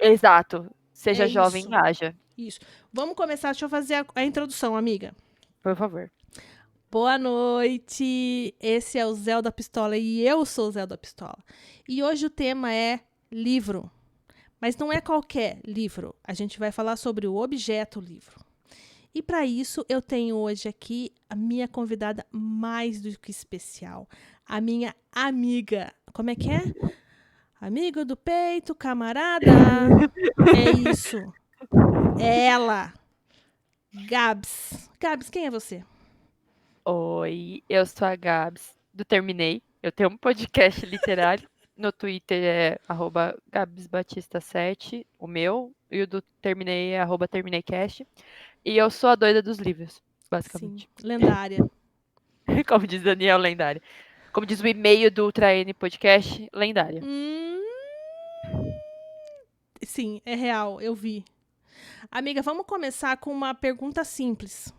Exato. É Seja jovem e isso, haja, isso. Vamos começar, deixa eu fazer a introdução, amiga. por favor. Boa noite, esse é o Zé da Pistola e eu sou o Zé da Pistola. E hoje o tema é livro, mas não é qualquer livro, a gente vai falar sobre o objeto livro. E para isso eu tenho hoje aqui a minha convidada mais do que especial, a minha amiga. Como é que é? Amigo do peito, camarada. É isso. É ela, Gabs. Gabs, quem é você? Oi, eu sou a Gabs, do Terminei. Eu tenho um podcast literário. No Twitter é @gabsbatista7, o meu, e o do Terminei é @terminaicast. E eu sou a doida dos livros, Sim, basicamente. lendária. Como diz Daniel, lendária. Como diz o e-mail do Ultra N Podcast, lendária. Hum, sim, é real, eu vi. Amiga, vamos começar com uma pergunta simples.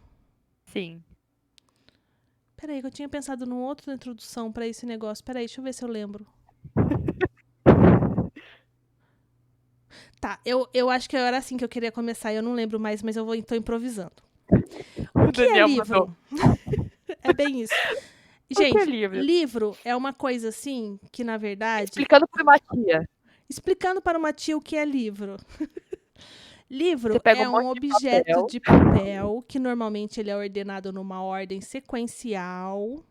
Sim. Peraí, que eu tinha pensado numa outra introdução para esse negócio. Peraí, deixa eu ver se eu lembro. Tá, eu acho que era assim que eu queria começar. Eu não lembro mais, mas tô improvisando. O O que é Daniel mandou. livro? É bem isso. O que é Gente, livro? livro é uma coisa assim que, na verdade, Explicando por uma tia. explicando para uma tia o que é livro. Você Livro pega um é um monte de objeto papel. de papel que normalmente ele é ordenado numa ordem sequencial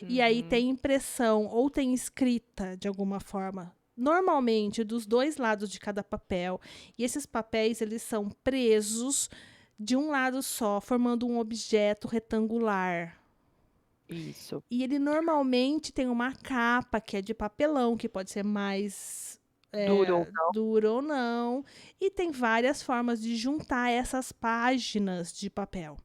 e aí Uhum. tem impressão ou tem escrita de alguma forma. Normalmente dos dois lados de cada papel. E esses papéis eles são presos de um lado só, formando um objeto retangular. Isso. E ele normalmente tem uma capa que é de papelão, que pode ser mais Duro. dura ou não. E tem várias formas de juntar essas páginas de papel.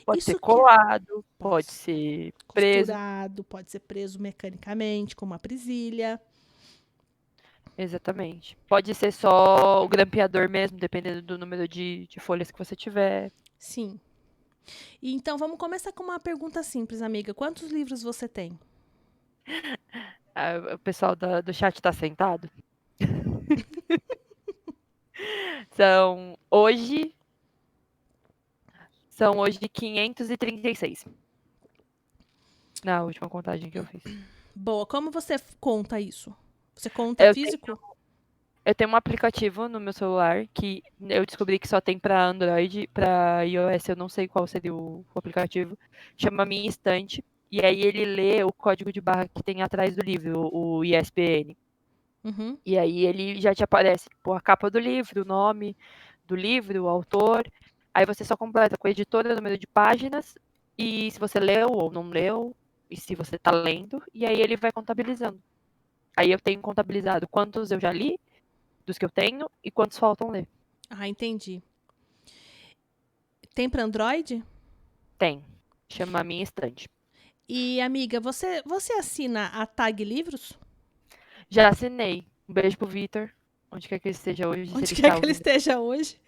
Pode ser Isso que colado, pode pode ser ser preso. costurado, pode ser preso mecanicamente, com uma presilha. Exatamente. Pode ser só o grampeador mesmo, dependendo do número de folhas que você tiver. Sim. E então vamos começar com uma pergunta simples, amiga. Quantos livros você tem? Ah, o pessoal do chat tá sentado. São são hoje 536. Na última contagem que eu fiz. Boa. Como você conta isso? Você conta Eu tenho, físico? eu tenho um aplicativo no meu celular que eu descobri que só tem para Android, para iOS eu não sei qual seria o aplicativo. Chama Minha Estante. E aí ele lê o código de barra que tem atrás do livro, o ISBN. Uhum. E aí ele já te aparece, tipo, a capa do livro, o nome do livro, o autor. Aí você só completa com a editora, o número de páginas, e se você leu ou não leu, e se você tá lendo, e aí ele vai contabilizando. Aí eu tenho contabilizado quantos eu já li, dos que eu tenho, e quantos faltam ler. Ah, entendi. Tem para Android? Tem. Chama a minha estante. E, amiga, você assina a Tag Livros? Já assinei. Um beijo pro Vitor, onde quer que ele esteja hoje, se Onde ele quer está que ele ouvindo. esteja hoje.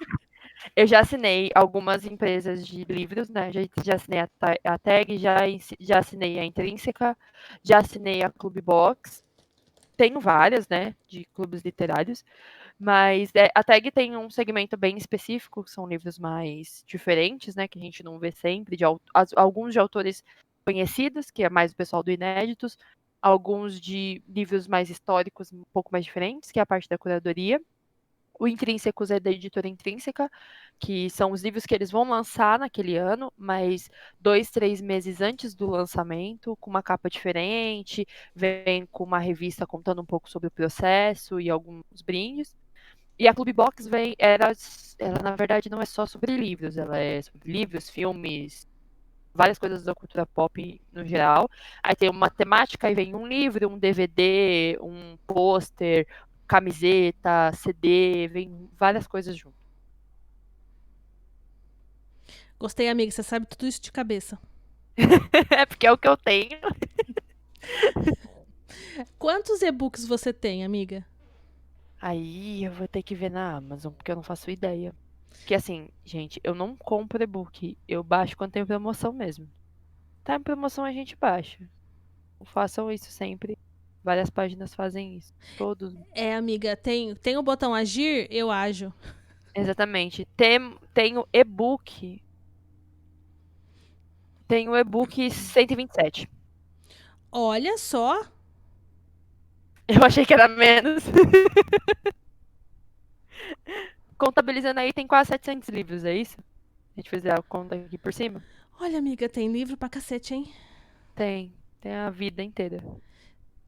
Eu já assinei algumas empresas de livros, né? Já assinei a Tag, já assinei a Intrínseca, já assinei a Clube Box. Tenho várias, né, de clubes literários, mas a Tag tem um segmento bem específico, que são livros mais diferentes, né, que a gente não vê sempre, alguns de autores conhecidos, que é mais o pessoal do Inéditos, alguns de livros mais históricos, um pouco mais diferentes, que é a parte da curadoria. O Intrínsecos é da editora Intrínseca, que são os livros que eles vão lançar naquele ano, mas 2, 3 meses antes do lançamento, com uma capa diferente, vem com uma revista contando um pouco sobre o processo e alguns brindes. E a Clube Box ela na verdade não é só sobre livros, ela é sobre livros, filmes, várias coisas da cultura pop no geral. Aí tem uma temática, aí vem um livro, um DVD, um pôster, camiseta, CD, vem várias coisas junto. Gostei, amiga. Você sabe tudo isso de cabeça. É porque é o que eu tenho. Quantos e-books você tem, amiga? Aí eu vou ter que ver na Amazon, porque eu não faço ideia. Porque assim, gente, eu não compro e-book, eu baixo quando tem promoção mesmo. Tá em promoção a gente baixa. Façam isso sempre. Várias páginas fazem isso. Todos. É, amiga, tem o botão agir, eu ajo. Exatamente. Tem o e-book. Tem o e-book 127. Olha só. Eu achei que era menos. Contabilizando aí, tem quase 700 livros, é isso? A gente fizer a conta aqui por cima? Olha, amiga, tem livro pra cacete, hein? Tem a vida inteira.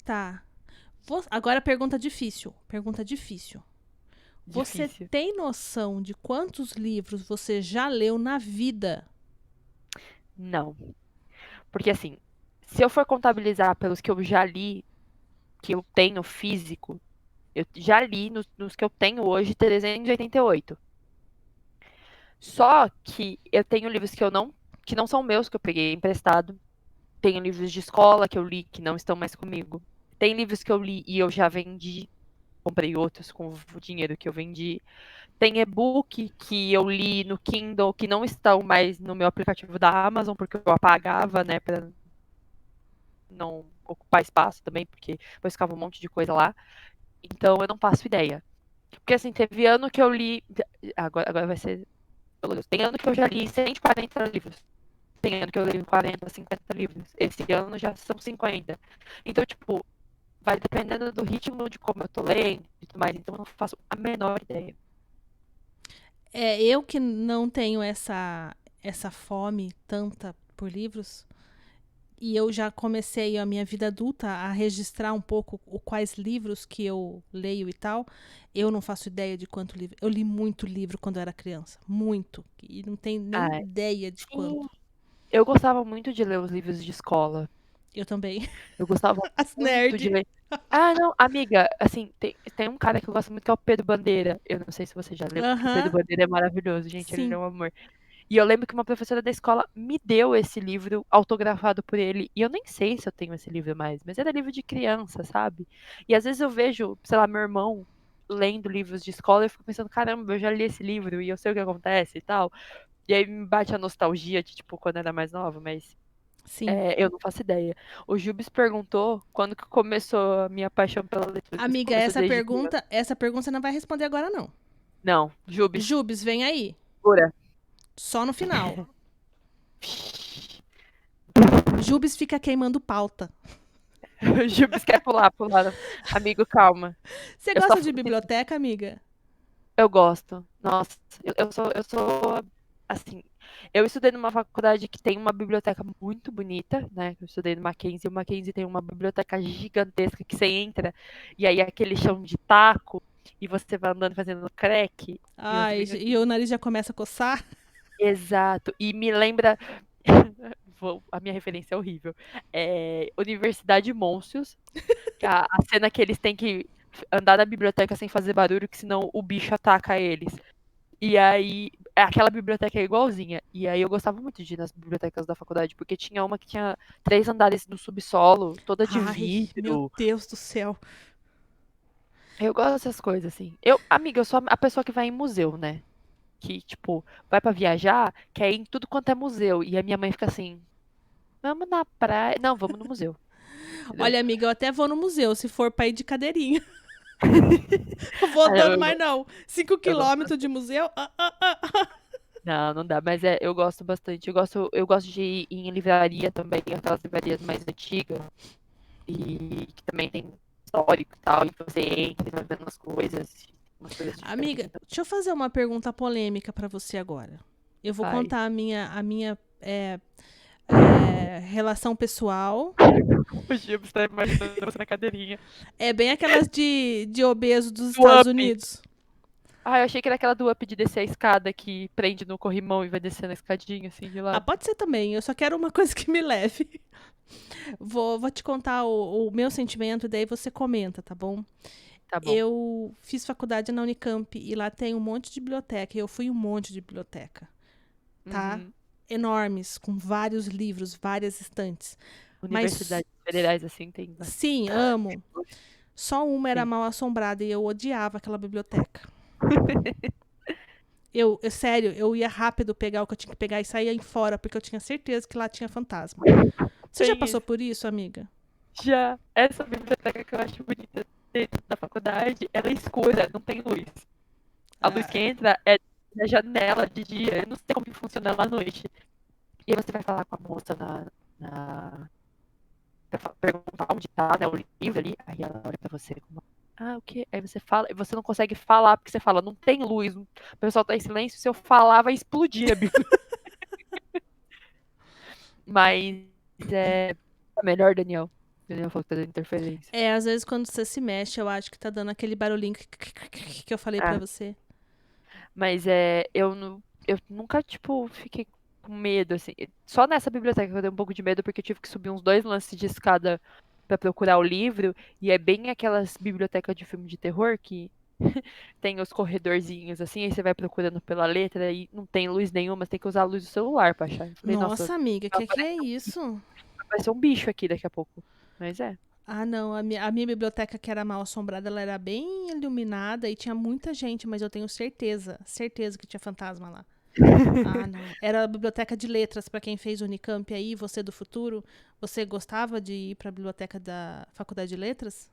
Tá. Agora pergunta difícil. Pergunta difícil. Você Difícil. tem noção de quantos livros você já leu na vida? Não. Porque assim, se eu for contabilizar pelos que eu já li, que eu tenho físico, eu já li nos que eu tenho hoje 388. Só que eu tenho livros que não são meus, que eu peguei emprestado. Tenho livros de escola que eu li que não estão mais comigo. Tem livros que eu li e eu já vendi. Comprei outros com o dinheiro que eu vendi. Tem e-book que eu li no Kindle que não estão mais no meu aplicativo da Amazon, porque eu apagava, né, pra não ocupar espaço também, porque depois ficava um monte de coisa lá. Então eu não faço ideia. Porque assim, teve ano que eu li. Agora vai ser. Tem ano que eu já li 140 livros. Tem ano que eu li 40, 50 livros. Esse ano já são 50. Então, tipo, vai dependendo do ritmo de como eu tô lendo e tudo mais. Então eu não faço a menor ideia. É, eu que não tenho essa fome tanta por livros, e eu já comecei a minha vida adulta a registrar um pouco quais livros que eu leio e tal. Eu não faço ideia de quanto livro. Eu li muito livro quando eu era criança. Muito. E não tenho nem Ah, ideia de sim. quanto. Eu gostava muito de ler os livros de escola. Eu também. Eu gostava As muito de nerd. ler. Ah, não, amiga, assim, tem um cara que eu gosto muito que é o Pedro Bandeira. Eu não sei se você já leu, porque o Pedro Aham. Bandeira é maravilhoso, gente, ele é Sim. um amor. E eu lembro que uma professora da escola me deu esse livro autografado por ele. E eu nem sei se eu tenho esse livro mais, mas era livro de criança, sabe? E às vezes eu vejo, sei lá, meu irmão lendo livros de escola e eu fico pensando, caramba, eu já li esse livro e eu sei o que acontece e tal. E aí me bate a nostalgia de, tipo, quando eu era mais nova, mas Sim. eu não faço ideia. O Jubes perguntou quando que começou a minha paixão pela leitura. Se Amiga, começou desde criança. essa pergunta você não vai responder agora, não. Não, Jubes, Jubes, vem aí. pura. Só no final. Jubes fica queimando pauta. O Jubes quer pular. Amigo, calma. Você Eu só gosta de biblioteca, amiga? eu gosto. Nossa, eu sou assim, eu estudei numa faculdade que tem uma biblioteca muito bonita, né? Eu estudei no Mackenzie, e o Mackenzie tem uma biblioteca gigantesca que você entra e aí é aquele chão de taco e você vai andando fazendo crack e os Ai, livros. e o nariz já começa a coçar? Exato. E me lembra. A minha referência é horrível. Universidade Monstros. Que a cena que eles têm que andar na biblioteca sem fazer barulho, que senão o bicho ataca eles. E aí, aquela biblioteca é igualzinha. E aí eu gostava muito de ir nas bibliotecas da faculdade, porque tinha uma que tinha 3 andares no subsolo, toda de Ai, meu vidro. Deus do céu. Eu gosto dessas coisas, assim. Amiga, eu sou a pessoa que vai em museu, né? Que, tipo, vai pra viajar, quer ir em tudo quanto é museu. E a minha mãe fica assim, vamos na praia. Não, vamos no museu. Entendeu? Olha, amiga, eu até vou no museu, se for pra ir de cadeirinha. Eu vou Ah, andando, mas não. Cinco eu gosto quilômetros de bastante. museu? Não, não dá, mas eu gosto bastante. Eu gosto de ir em livraria também, aquelas livrarias mais antigas, e que também tem histórico e tal, e você entra e vai vendo as coisas, umas coisas diferentes. Amiga, Então, deixa eu fazer uma pergunta polêmica pra você agora. Eu vou faz. contar a minha relação pessoal. O Gil está imaginando você na cadeirinha. É bem aquelas de obeso dos Do Estados Up. Unidos. Ah, eu achei que era aquela do Up de descer a escada que prende no corrimão e vai descendo a escadinha assim de Ah, lado. pode ser também. Eu só quero uma coisa que me leve. Vou te contar o meu sentimento, daí você comenta, tá bom? Tá bom. Eu fiz faculdade na Unicamp e lá tem um monte de biblioteca. Eu fui em um monte de biblioteca, tá? Uhum. Enormes, com vários livros, várias estantes. Mas Universidades federais, assim, tem bastante. sim, amo. Só uma era Sim. mal assombrada e eu odiava aquela biblioteca. Sério, eu ia rápido pegar o que eu tinha que pegar e saía em fora, porque eu tinha certeza que lá tinha fantasma. Você já Tem passou isso. por isso, amiga? Já essa biblioteca que eu acho bonita dentro da faculdade, ela é escura, não tem luz. A luz que Ah, entra é da janela de dia, eu não sei como que funciona ela à noite. E aí você vai falar com a moça pra perguntar onde tá, né, o livro ali, aí ela olha pra você como, ah, o quê? Aí você fala, e você não consegue falar, porque você fala, não tem luz, o pessoal tá em silêncio, se eu falar vai explodir a Bíblia. Mas é melhor, Daniel. Daniel falou que tá dando interferência. às vezes quando você se mexe, eu acho que tá dando aquele barulhinho que eu falei pra Ah, você. mas eu nunca, tipo, fiquei com medo, assim. Só nessa biblioteca que eu dei um pouco de medo, porque eu tive que subir uns 2 lances de escada pra procurar o livro. E é bem aquelas bibliotecas de filme de terror que tem os corredorzinhos, assim, aí você vai procurando pela letra e não tem luz nenhuma, você tem que usar a luz do celular pra achar. Eu falei, nossa, Nossa, amiga, vai que é isso? aparecer um bicho aqui daqui a pouco. Mas é. Ah, não, a minha biblioteca que era mal assombrada, ela era bem iluminada e tinha muita gente, mas eu tenho certeza que tinha fantasma lá. Ah, não. Era a biblioteca de letras para quem fez Unicamp aí, você do futuro. Você gostava de ir para a biblioteca da Faculdade de Letras?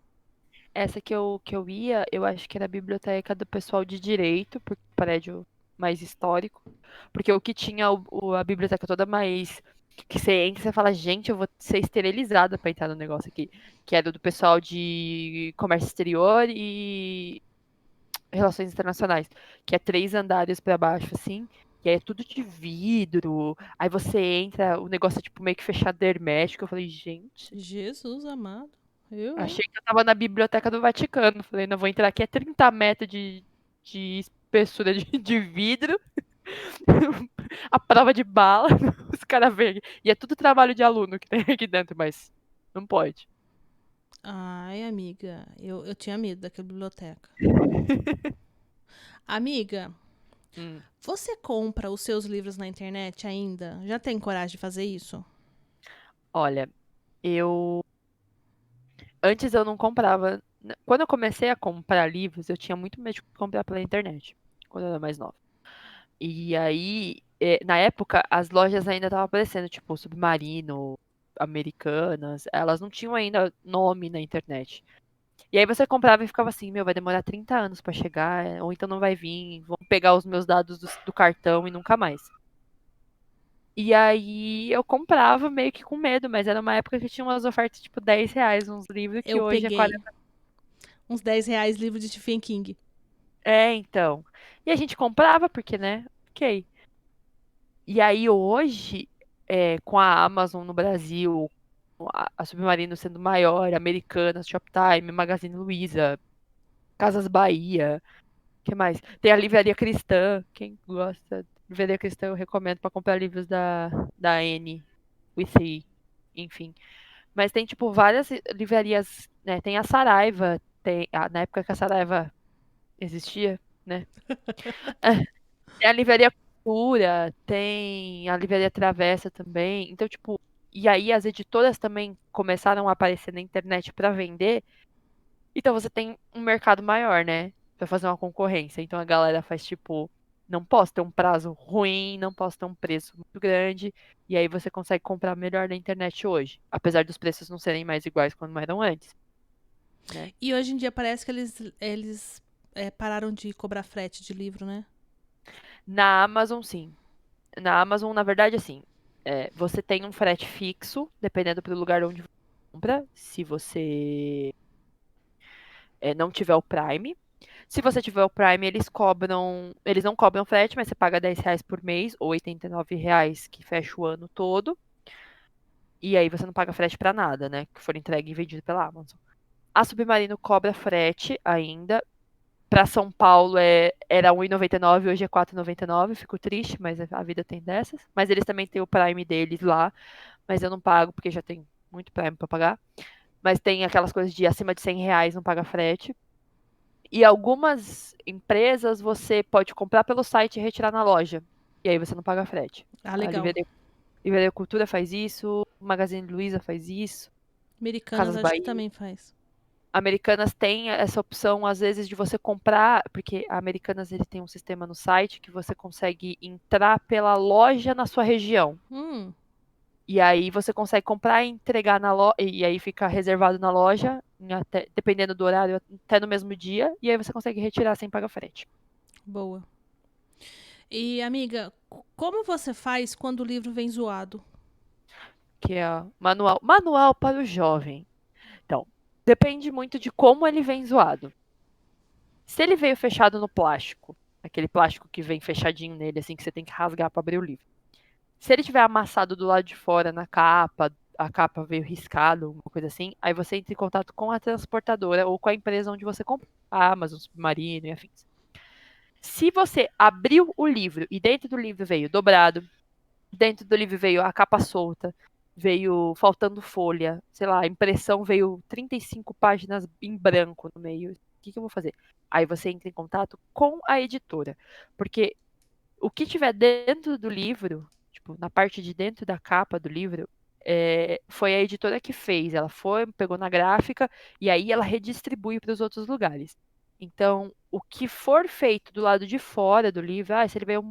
Essa que eu ia, eu acho que era a biblioteca do pessoal de direito, porque é um prédio mais histórico. Porque o que tinha a biblioteca toda mais. Que você entra e você fala, gente, eu vou ser esterilizada pra entrar no negócio aqui. Que era do pessoal de comércio exterior e relações internacionais. Que é 3 andares pra baixo, assim. E aí é tudo de vidro. Aí você entra, o negócio é tipo meio que fechado hermético. Eu falei, gente. Jesus amado. Eu, hein? Achei que eu tava na biblioteca do Vaticano. Falei, não vou entrar aqui, é 30 metros de espessura de vidro, a prova de bala, os caras veem. E é tudo trabalho de aluno que tem aqui dentro, mas não pode. Ai, amiga, eu tinha medo daquela biblioteca. Amiga, Hum. você compra os seus livros na internet ainda? Já tem coragem de fazer isso? Olha, eu. Antes eu não comprava. Quando eu comecei a comprar livros, eu tinha muito medo de comprar pela internet, quando eu era mais nova. E aí, na época, as lojas ainda estavam aparecendo, tipo, Submarino, Americanas, elas não tinham ainda nome na internet. E aí você comprava e ficava assim, meu, vai demorar 30 anos pra chegar, ou então não vai vir, vão pegar os meus dados do cartão e nunca mais. E aí eu comprava meio que com medo, mas era uma época que tinha umas ofertas tipo R$ 10, uns livros que Eu hoje é peguei 40. uns R$ 10 livro de Stephen King. É, então. E a gente comprava, porque, né? Ok. E aí hoje, com a Amazon no Brasil, a Submarino sendo maior, Americanas, Shoptime, Magazine Luiza, Casas Bahia, que mais? Tem a Livraria Cristã. Quem gosta de Livraria Cristã, eu recomendo para comprar livros da Anne with E, enfim. Mas tem, tipo, várias livrarias, né? Tem a Saraiva, na época que a Saraiva existia, né? Tem a Livraria Cultura, tem a Livraria Travessa também. Então, tipo, e aí as editoras também começaram a aparecer na internet para vender. Então você tem um mercado maior, né? Pra fazer uma concorrência. Então a galera faz tipo, não posso ter um prazo ruim, não posso ter um preço muito grande. E aí você consegue comprar melhor na internet hoje. Apesar dos preços não serem mais iguais quando eram antes, né? E hoje em dia parece que eles pararam de cobrar frete de livro, né? Na Amazon, sim. Na Amazon, na verdade, assim, você tem um frete fixo, dependendo do lugar onde você compra. Se você não tiver o Prime. Se você tiver o Prime, eles cobram. Eles não cobram frete, mas você paga R$ 10 por mês, ou R$ 89, que fecha o ano todo. E aí você não paga frete pra nada, né? Que for entregue e vendido pela Amazon. A Submarino cobra frete ainda. Pra São Paulo era R$ 1,99, hoje é R$ 4,99. Fico triste, mas a vida tem dessas. Mas eles também têm o Prime deles lá. Mas eu não pago, porque já tem muito Prime pra pagar. Mas tem aquelas coisas de acima de R$ 100 não paga frete. E algumas empresas você pode comprar pelo site e retirar na loja. E aí você não paga frete. Ah, A legal. Livraria Cultura faz isso, o Magazine Luiza faz isso, Americanas Casas acho que Bahia. também faz. Americanas tem essa opção, às vezes, de você comprar, porque a Americanas ele tem um sistema no site que você consegue entrar pela loja na sua região. Hum, E aí você consegue comprar e entregar na loja, e aí fica reservado na loja, dependendo do horário, até no mesmo dia, e aí você consegue retirar sem pagar frete. Boa. E, amiga, como você faz quando o livro vem zoado? Que é manual para o jovem. Então, depende muito de como ele vem zoado. Se ele veio fechado no plástico, aquele plástico que vem fechadinho nele, assim, que você tem que rasgar para abrir o livro. Se ele tiver amassado do lado de fora na capa, a capa veio riscada, alguma coisa assim, aí você entra em contato com a transportadora ou com a empresa onde você comprou, a Amazon, Submarino e afins. Se você abriu o livro e dentro do livro veio dobrado, dentro do livro veio a capa solta, veio faltando folha, sei lá, a impressão veio 35 páginas em branco no meio. O que eu vou fazer? Aí você entra em contato com a editora, porque o que tiver dentro do livro, tipo, na parte de dentro da capa do livro, foi a editora que fez. Ela foi, pegou na gráfica e aí ela redistribui para os outros lugares. Então, o que for feito do lado de fora do livro, se ele veio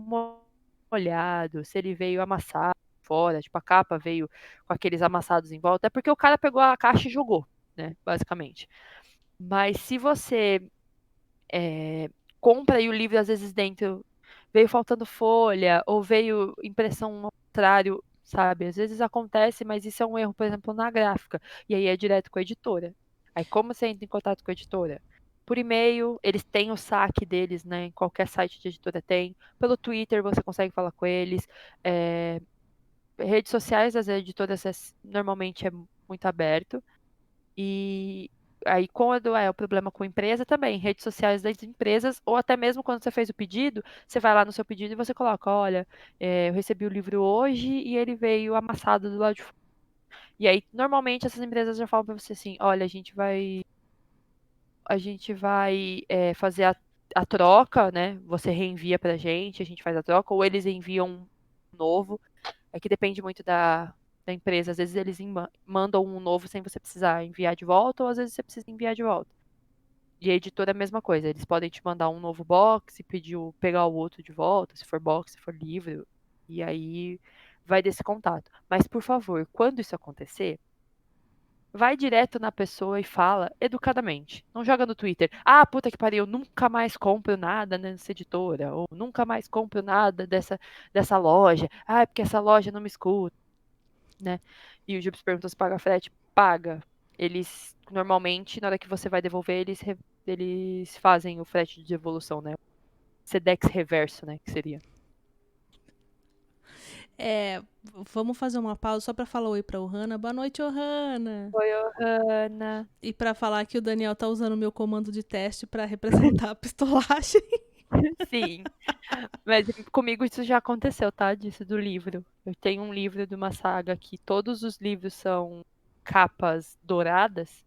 molhado, se ele veio amassado fora, tipo, a capa veio com aqueles amassados em volta, é porque o cara pegou a caixa e jogou, né, basicamente. Mas se você compra e o livro às vezes dentro veio faltando folha ou veio impressão ao contrário, sabe? Às vezes acontece, mas isso é um erro, por exemplo, na gráfica. E aí é direto com a editora. Aí como você entra em contato com a editora? Por e-mail, eles têm o saque deles, né? Em qualquer site de editora tem. Pelo Twitter você consegue falar com eles. Redes sociais das editoras normalmente é muito aberto. E aí, quando é o problema com empresa, também, redes sociais das empresas, ou até mesmo quando você fez o pedido, você vai lá no seu pedido e você coloca, olha, eu recebi o livro hoje e ele veio amassado do lado de fora. E aí, normalmente, essas empresas já falam pra você assim, olha, a gente vai fazer a troca, né? Você reenvia pra gente, a gente faz a troca, ou eles enviam um novo. É que depende muito da empresa. Às vezes eles mandam um novo sem você precisar enviar de volta, ou às vezes você precisa enviar de volta. E a editora é a mesma coisa. Eles podem te mandar um novo box e pedir pegar o outro de volta, se for box, se for livro. E aí vai desse contato. Mas, por favor, quando isso acontecer, vai direto na pessoa e fala educadamente. Não joga no Twitter. Ah, puta que pariu, nunca mais compro nada nessa editora. Ou nunca mais compro nada dessa loja. Ah, é porque essa loja não me escuta, né? E o Jubes perguntou se paga frete. Paga. Eles, normalmente, na hora que você vai devolver, eles fazem o frete de devolução, né? Sedex reverso, né? Que seria. Vamos fazer uma pausa só pra falar oi pra Ohana. Boa noite, Ohana. Oi, Ana. E pra falar que o Daniel tá usando o meu comando de teste pra representar a pistolagem. Sim. Mas comigo isso já aconteceu, tá? Disso do livro. Eu tenho um livro de uma saga que todos os livros são capas douradas,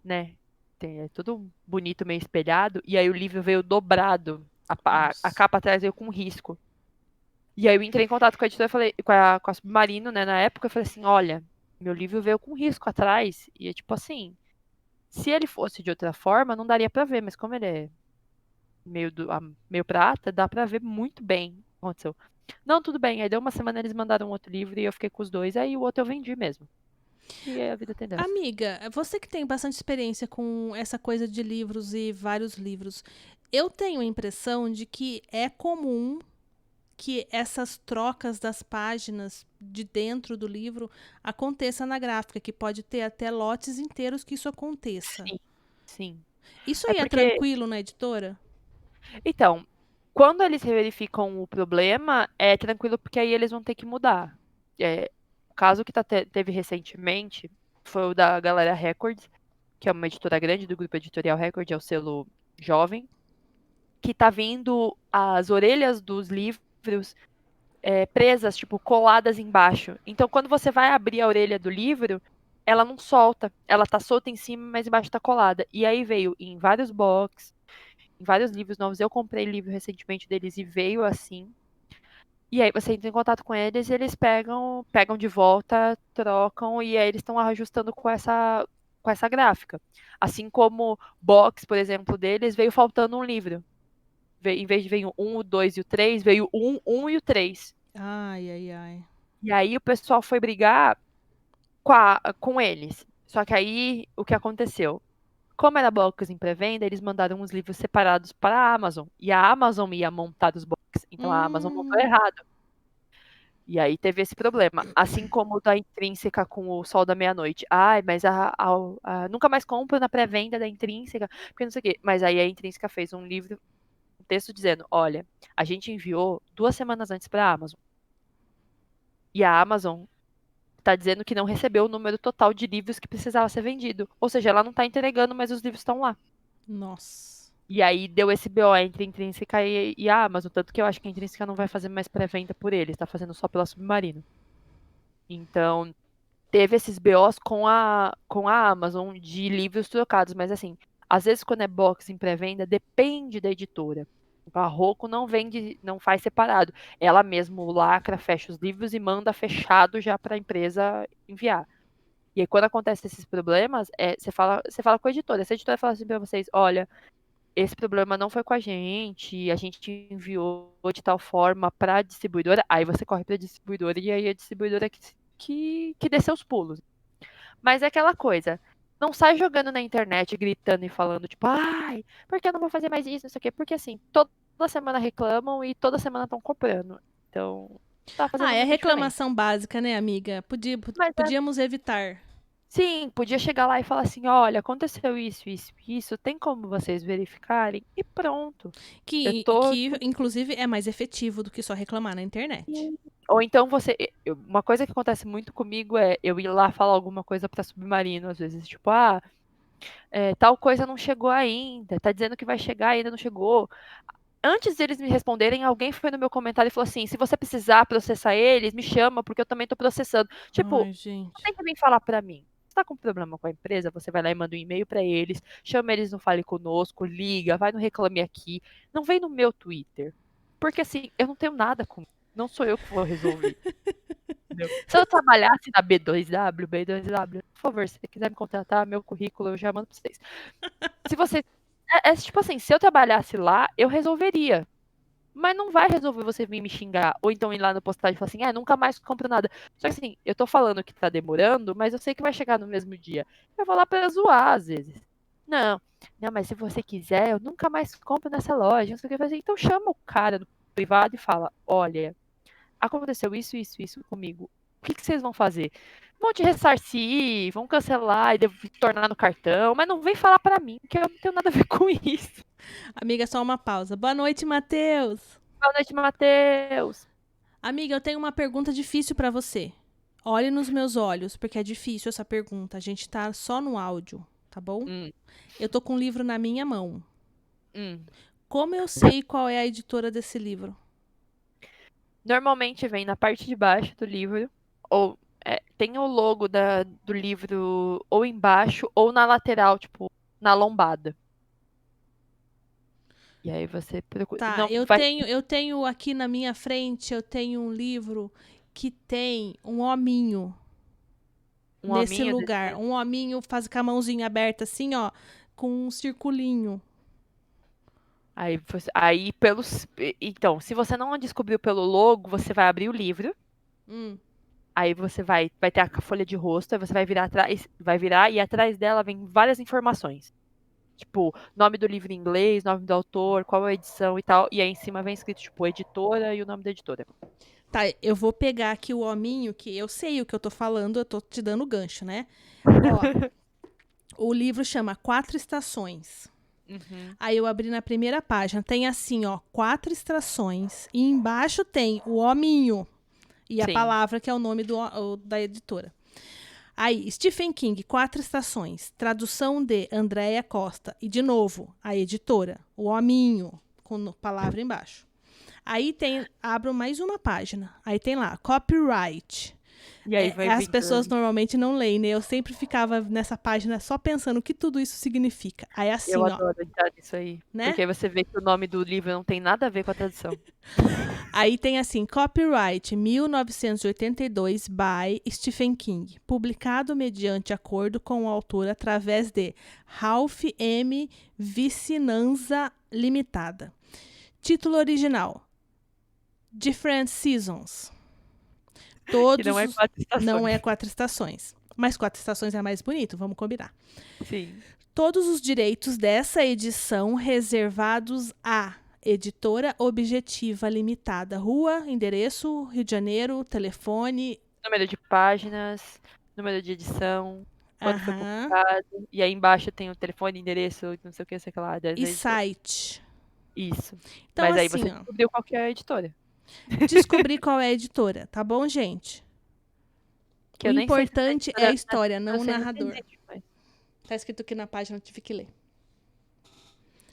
né? É tudo bonito, meio espelhado. E aí o livro veio dobrado. A Nossa. capa atrás veio com risco. E aí eu entrei em contato com a editora, falei, com a Submarino, né, na época, eu falei assim, olha, meu livro veio com risco atrás, e é tipo assim, se ele fosse de outra forma, não daria pra ver, mas como ele é meio prata, dá pra ver muito bem o que aconteceu. Não, tudo bem, aí deu uma semana, eles mandaram um outro livro e eu fiquei com os dois, aí o outro eu vendi mesmo. E aí a vida tem dessa. Amiga, você que tem bastante experiência com essa coisa de livros e vários livros, eu tenho a impressão de que é comum que essas trocas das páginas de dentro do livro aconteça na gráfica, que pode ter até lotes inteiros que isso aconteça. Sim, sim. Isso É aí é porque, tranquilo na editora? então, quando eles verificam o problema, é tranquilo porque aí eles vão ter que mudar. O caso que teve recentemente foi o da Galera Records, que é uma editora grande do grupo editorial Record, é o selo jovem, que tá vindo as orelhas dos livros presas, tipo, coladas embaixo. Então, quando você vai abrir a orelha do livro, ela não solta. Ela tá solta em cima, mas embaixo tá colada. E aí veio em vários box, em vários livros novos. Eu comprei livro recentemente deles e veio assim. E aí você entra em contato com eles e eles pegam de volta, trocam e aí eles estão ajustando com essa gráfica. Assim como box, por exemplo, deles, veio faltando um livro. Em vez de vir o 1, o 2 e o 3, veio o 1, 1 e o 3. Ai, ai, ai. E aí o pessoal foi brigar com eles. Só que aí, o que aconteceu? Como era box em pré-venda, eles mandaram os livros separados para a Amazon. E a Amazon ia montar os boxes. Então a Amazon montou Hum, errado. E aí teve esse problema. Assim como o da Intrínseca com o Sol da Meia-Noite. Ai, mas nunca mais compro na pré-venda da Intrínseca, porque não sei o quê. Mas aí a Intrínseca fez um livro, um texto dizendo: olha, a gente enviou 2 semanas antes para a Amazon. E a Amazon está dizendo que não recebeu o número total de livros que precisava ser vendido. Ou seja, ela não está entregando, mas os livros estão lá. nossa. E aí deu esse BO entre a Intrínseca e a Amazon. Tanto que eu acho que a Intrínseca não vai fazer mais pré-venda por ele, está fazendo só pela Submarino. Então, teve esses BOs com a Amazon de livros trocados, mas assim, às vezes quando é box em pré-venda, depende da editora. A Roku não vende, não faz separado. Ela mesmo lacra, fecha os livros e manda fechado já para a empresa enviar. E aí, quando acontece esses problemas, você fala com a editora. Se a editora fala assim para vocês, olha, esse problema não foi com a gente enviou de tal forma para a distribuidora, aí você corre para a distribuidora e aí a distribuidora que dê seus pulos. Mas é aquela coisa, não sai jogando na internet, gritando e falando, tipo, ai, por que eu não vou fazer mais isso, não sei o quê? Porque assim, toda semana reclamam e toda semana estão comprando. Então, não tá Ah, fazendo é muita diferença. reclamação básica, né, amiga? Mas Podíamos evitar. sim, podia chegar lá e falar assim, olha, aconteceu isso, isso, isso, tem como vocês verificarem? E pronto. Eu tô. Que, inclusive, é mais efetivo do que só reclamar na internet. Ou então você. Uma coisa que acontece muito comigo é eu ir lá falar alguma coisa pra Submarino, às vezes, tipo, tal coisa não chegou ainda, tá dizendo que vai chegar, ainda não chegou. Antes deles me responderem, alguém foi no meu comentário e falou assim: se você precisar processar eles, me chama, porque eu também tô processando. Tipo, Ai, não gente. tem que vir falar pra mim. Se tá com problema com a empresa, você vai lá e manda um e-mail pra eles, chama eles no Fale Conosco, liga, vai no Reclame Aqui. Não vem no meu Twitter. Porque assim, eu não tenho nada com. Não sou eu que vou resolver. Entendeu? Se eu trabalhasse na B2W, por favor, se você quiser me contratar, meu currículo eu já mando pra vocês. Se você. Tipo assim, se eu trabalhasse lá, eu resolveria. Mas não vai resolver você vir me xingar. Ou então ir lá no postagem e falar assim, nunca mais compro nada. Só que assim, eu tô falando que tá demorando, mas eu sei que vai chegar no mesmo dia. Eu vou lá pra zoar, às vezes. Não, não, mas se você quiser, eu nunca mais compro nessa loja. Não sei o que fazer. Então chama o cara no privado e fala, olha, aconteceu isso, isso, isso comigo. O que vocês vão fazer? Vão te ressarcir, vão cancelar e tornar no cartão, mas não vem falar pra mim, que eu não tenho nada a ver com isso. Amiga, só uma pausa. Boa noite, Matheus. Boa noite, Matheus. Amiga, eu tenho uma pergunta difícil pra você. Olhe nos meus olhos, porque é difícil essa pergunta. A gente tá só no áudio, tá bom? Hum, Eu tô com um livro na minha mão. hum. Como eu sei qual é a editora desse livro? Normalmente vem na parte de baixo do livro, ou tem o logo do livro ou embaixo ou na lateral, tipo, na lombada. E aí você procura. Tá, Não, vai eu tenho aqui na minha frente, eu tenho um livro que tem um hominho um nesse hominho lugar. desse. Um hominho faz com a mãozinha aberta assim, ó, com um circulinho. Aí pelos. Então, se você não descobriu pelo logo, você vai abrir o livro. Hum. Aí você vai ter a folha de rosto, aí você vai virar atrás, vai virar e atrás dela vem várias informações. Tipo, nome do livro em inglês, nome do autor, qual é a edição e tal. E aí em cima vem escrito, tipo, editora e o nome da editora. Tá, eu vou pegar aqui o hominho, que eu sei o que eu tô falando, eu tô te dando gancho, né? Ó, o livro chama Quatro Estações. Uhum. Aí eu abri na primeira página, tem assim, ó, quatro estações. E embaixo tem o hominho e a Sim. palavra que é o nome da editora. Aí, Stephen King, Quatro Estações. Tradução de Andréia Costa. E, de novo, a editora. O hominho, com palavra embaixo. Aí abro mais uma página. Aí tem lá, copyright. E aí vai As vindo. pessoas normalmente não leem, né? Eu sempre ficava nessa página só pensando o que tudo isso significa. Aí Eu assim, ó, adoro entrar nisso aí. né? Porque aí você vê que o nome do livro não tem nada a ver com a tradução. Aí tem assim, copyright 1982 by Stephen King, publicado mediante acordo com o autor através de Ralph M. Vicinanza Limitada. Título original: Different Seasons. Que não Todos é os. quatro Não estações. é 4 estações. Mas 4 estações é mais bonito, vamos combinar. Sim. Todos os direitos dessa edição reservados à Editora Objetiva Limitada. Rua, endereço, Rio de Janeiro, telefone. Número de páginas, número de edição, quando foi Aham. publicado. E aí embaixo tem o telefone, endereço, não sei o que lá, da E editora. site. Isso. Então, Mas aí você assim, ó. descobriu qual que é a editora. Descobrir qual é a editora, tá bom, gente? Que O eu nem sei se essa importante é a editora, história, eu não o sei nem se narrador. existe, mas... Tá escrito aqui na página, eu tive que ler.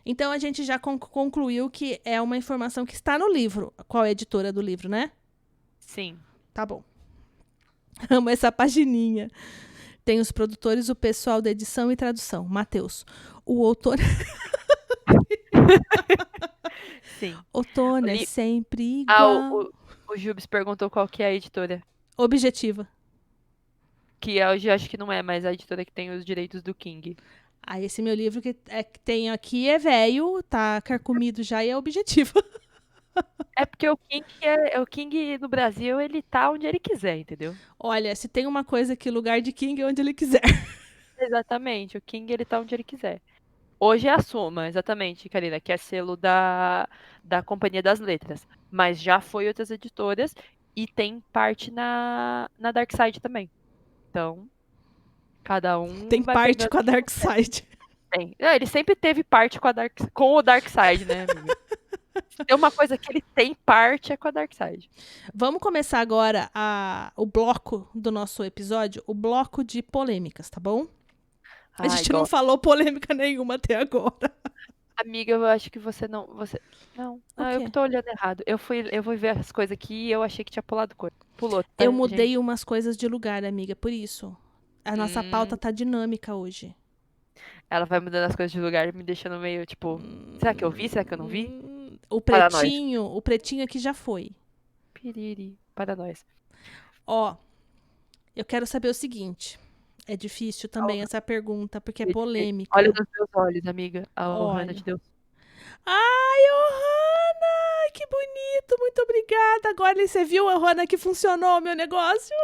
Então a gente já concluiu que é uma informação que está no livro. Qual é a editora do livro, né? Sim. Tá bom. Amo essa pagininha. Tem os produtores, o pessoal da edição e tradução. Matheus. O autor. Sim. Outono é Li... sempre Ah, igual. o Jubes perguntou qual que é a editora. Objetiva. Que eu já acho que não é mais a editora que tem os direitos do King. Ah, esse meu livro que tenho aqui é velho, tá carcomido já e é objetivo. É porque o King no Brasil, ele tá onde ele quiser, entendeu? Olha, se tem uma coisa que lugar de King é onde ele quiser. Exatamente, o King ele tá onde ele quiser. Hoje é a Suma, exatamente, Karina, que é selo da Companhia das Letras. Mas já foi outras editoras e tem parte na Dark Side também. Então, cada Tem um vai parte pegando com a o que Dark Side. tem. Não, ele sempre teve parte com o Dark Side, né, amiga? Se tem uma coisa que ele tem parte é com a Dark Side. Vamos começar agora o bloco do nosso episódio, o bloco de polêmicas, tá bom? A Ai, gente não gosto. falou polêmica nenhuma até agora. Amiga, eu acho que você não. Não, O não, eu que quê? tô olhando errado. Eu fui ver as coisas aqui e eu achei que tinha pulado coisa. Pulou, Eu tá, gente? mudei umas coisas de lugar, amiga, por isso. A nossa pauta Hum, tá dinâmica hoje. ela vai mudando as coisas de lugar, me deixando meio tipo. Será que eu vi? Será que eu não vi? O Para nós. pretinho aqui já foi. Piriri, para nós. Ó, eu quero saber o seguinte. É difícil também essa pergunta, porque é Olha polêmica. nos meus olhos, amiga. A Ohana Olha. te deu. Ai, Ohana! Que bonito! Muito obrigada. Agora você viu, Ohana, que funcionou o meu negócio?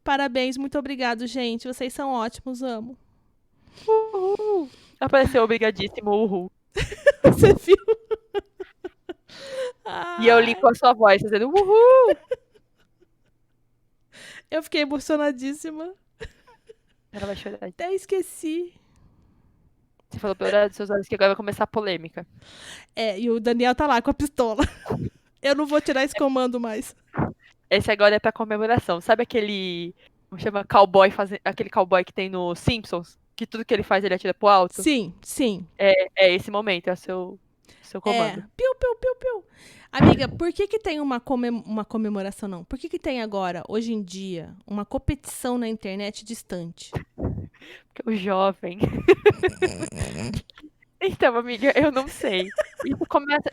Parabéns, muito obrigado, gente. Vocês são ótimos, amo. Uhul. Apareceu obrigadíssimo, uhul. Você viu? E eu li Ai, com a sua voz, fazendo uhul. eu fiquei emocionadíssima. Ela vai chorar. Até esqueci. Você falou pra olhar dos seus olhos que agora vai começar a polêmica. É, e o Daniel tá lá com a pistola. Eu não vou tirar esse comando mais. Esse agora é pra comemoração. Sabe aquele. Como chama? Cowboy aquele cowboy que tem no Simpsons? Que tudo que ele faz ele atira pro alto? Sim, sim. É esse momento, é o seu É. comando. Piu, piu, piu, piu. Amiga, por que tem uma comemoração, não? Por que tem agora, hoje em dia, uma competição na internet distante? Porque o jovem. Então, amiga, eu não sei.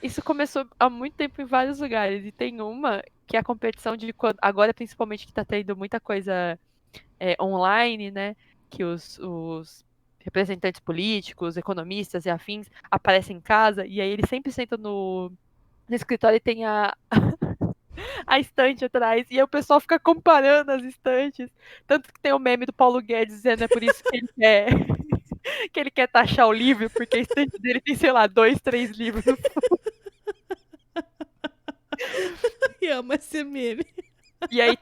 Isso começou há muito tempo em vários lugares. E tem uma que é a competição de quando. Agora, principalmente, que tá tendo muita coisa online, né? Que os representantes políticos, economistas e afins aparecem em casa. E aí eles sempre sentam no escritório e tem a estante atrás. E aí o pessoal fica comparando as estantes. Tanto que tem o meme do Paulo Guedes dizendo é por isso que ele quer. Que ele quer taxar o livro, porque a estante dele tem, sei lá, 2, 3 livros. Eu amo esse meme. E aí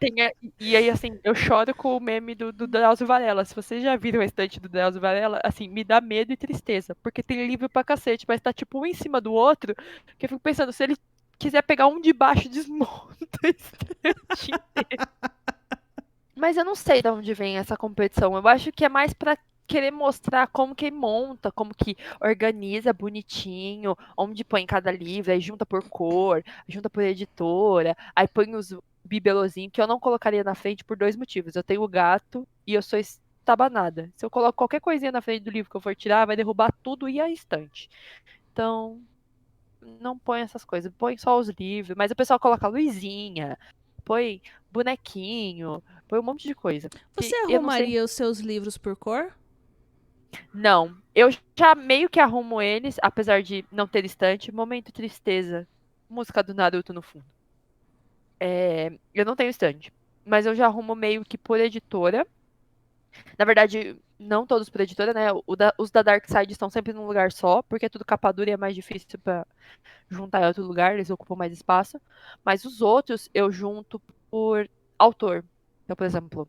e aí, assim, eu choro com o meme do Drauzio Varela. Se vocês já viram a estante do Drauzio Varela, assim, me dá medo e tristeza. Porque tem livro pra cacete, mas tá tipo um em cima do outro. Que eu fico pensando, se ele quiser pegar um de baixo, desmonta a estante inteira. Mas eu não sei de onde vem essa competição. Eu acho que é mais pra querer mostrar como que monta, como que organiza bonitinho, onde põe cada livro, aí junta por cor, junta por editora, aí põe os bibelozinhos, que eu não colocaria na frente por dois motivos. Eu tenho o gato e eu sou estabanada. Se eu coloco qualquer coisinha na frente do livro que eu for tirar, vai derrubar tudo e a estante. Então, não põe essas coisas, põe só os livros. Mas o pessoal coloca luzinha, põe bonequinho, põe um monte de coisa. Você Que eu não sei. arrumaria os seus livros por cor? Não, eu já meio que arrumo eles, apesar de não ter estante. Momento tristeza. Música do Naruto no fundo. Eu não tenho estande, mas eu já arrumo meio que por editora. Na verdade, não todos por editora, né? Os da Dark Side estão sempre num lugar só, porque é tudo capa dura e é mais difícil pra juntar em outro lugar, eles ocupam mais espaço. Mas os outros eu junto por autor. Então, por exemplo,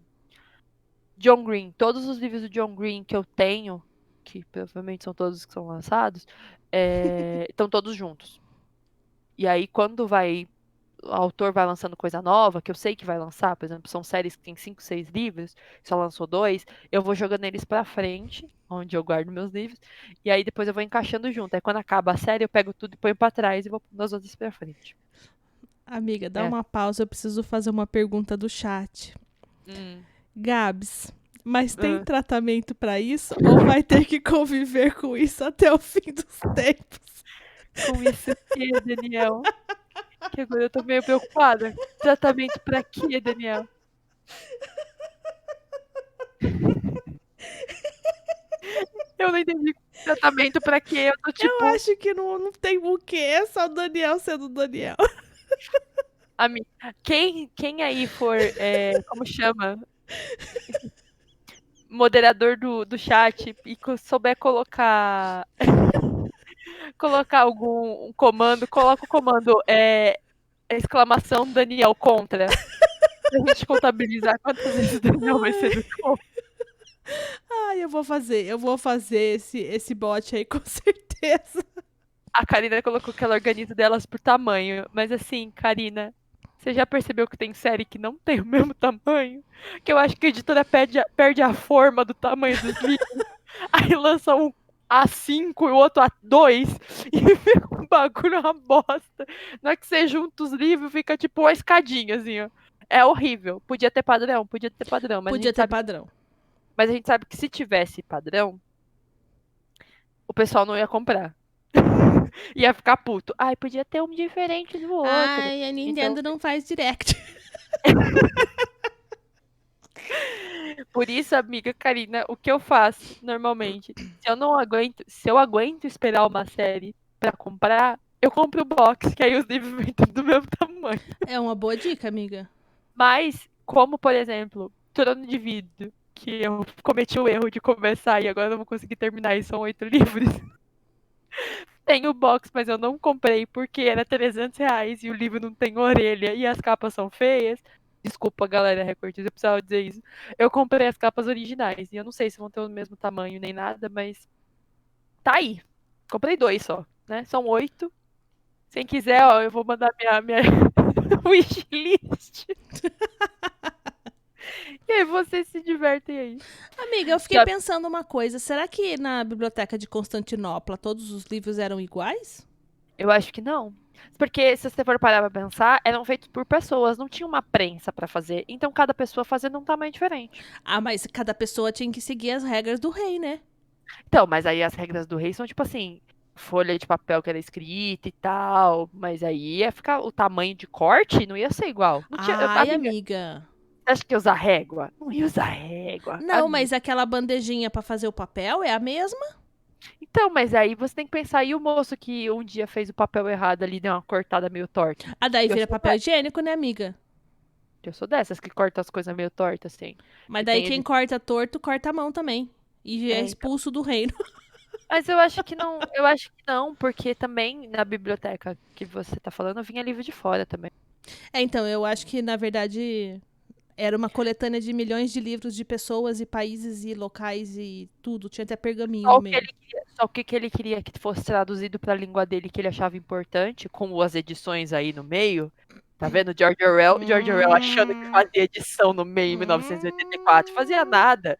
John Green, todos os livros do John Green que eu tenho, que provavelmente são todos que são lançados, estão todos juntos. E aí, quando o autor vai lançando coisa nova, que eu sei que vai lançar, por exemplo, são séries que tem 5, 6 livros, só lançou 2, eu vou jogando eles pra frente, onde eu guardo meus livros, e aí depois eu vou encaixando junto. Aí quando acaba a série, eu pego tudo e ponho pra trás e vou nas outras pra frente. Amiga, dá É. uma pausa, eu preciso fazer uma pergunta do chat. Hum. Gabs, mas tem Ah. tratamento pra isso ou vai ter que conviver com isso até o fim dos tempos? Com isso aqui, Daniel? Que agora eu tô meio preocupada. Tratamento pra quê, Daniel? Eu não entendi. Tratamento pra quê? Eu tô Eu tipo, acho que não tem o quê, é só o Daniel sendo o Daniel. amiga, quem aí for, como chama? Moderador do chat e souber colocar algum comando, coloca o comando exclamação Daniel contra. Pra gente contabilizar quantas vezes o Daniel vai ser Ai, do contra. ai, eu vou fazer esse bot aí com certeza. A Karina colocou que ela organiza delas por tamanho. Mas assim, Karina, você já percebeu que tem série que não tem o mesmo tamanho? Que eu acho que a editora perde a forma do tamanho dos livros. Aí lança um A5 e o outro A2 e fica um bagulho, uma bosta. Na hora que você junta os livros, fica tipo uma escadinha, assim, ó. É horrível. Podia ter padrão, Podia ter padrão. mas a gente sabe que se tivesse padrão, o pessoal não ia comprar. Ia ficar puto. Ai, podia ter um diferente do outro. Ai, a Então, Nintendo não faz direct. por isso, amiga Karina, o que eu faço normalmente? Se eu aguento esperar uma série pra comprar, eu compro o box, que aí os livros vêm tudo do mesmo tamanho. É uma boa dica, amiga. Mas, como por exemplo, Trono de Vidro, que eu cometi o erro de começar e agora eu não vou conseguir terminar e são 8 livros. Tem o box, mas eu não comprei porque era R$ 300 e o livro não tem orelha e as capas são feias. Desculpa, galera, recortes, eu precisava dizer isso. Eu comprei as capas originais e eu não sei se vão ter o mesmo tamanho nem nada, mas tá aí. Comprei 2 só, né? São 8. Quem quiser, ó, eu vou mandar minha wishlist. E aí vocês se divertem aí. Amiga, eu fiquei pensando uma coisa. Será que na biblioteca de Constantinopla todos os livros eram iguais? Eu acho que não. Porque se você for parar pra pensar, eram feitos por pessoas, não tinha uma prensa pra fazer. Então cada pessoa fazia num tamanho diferente. Ah, mas cada pessoa tinha que seguir as regras do rei, né? Então, mas aí as regras do rei são tipo assim, folha de papel que era escrita e tal, mas aí ia ficar o tamanho de corte não ia ser igual. Não tinha, Ai, amiga, amiga. você acha que ia usar régua? Não ia usar régua, Não, amiga. mas aquela bandejinha pra fazer o papel é a mesma? Então, mas aí você tem que pensar, e o moço que um dia fez o papel errado ali, deu uma cortada meio torta? Ah, daí Eu vira sou papel higiênico, né, amiga? Eu sou dessas que cortam as coisas meio tortas, assim. Mas Que daí tem quem edi- corta torto, corta a mão também. E é então. expulso do reino. Mas eu acho que não, porque também na biblioteca que você tá falando, vinha livro de fora também. É, então, eu acho que, na verdade, era uma coletânea de milhões de livros de pessoas e países e locais e tudo. Tinha até pergaminho Só no o que meio. ele queria, só o que ele queria que fosse traduzido pra língua dele, que ele achava importante, com as edições aí no meio. Tá vendo? George Orwell achando que Hum, fazia edição no meio em hum, 1984. Fazia nada.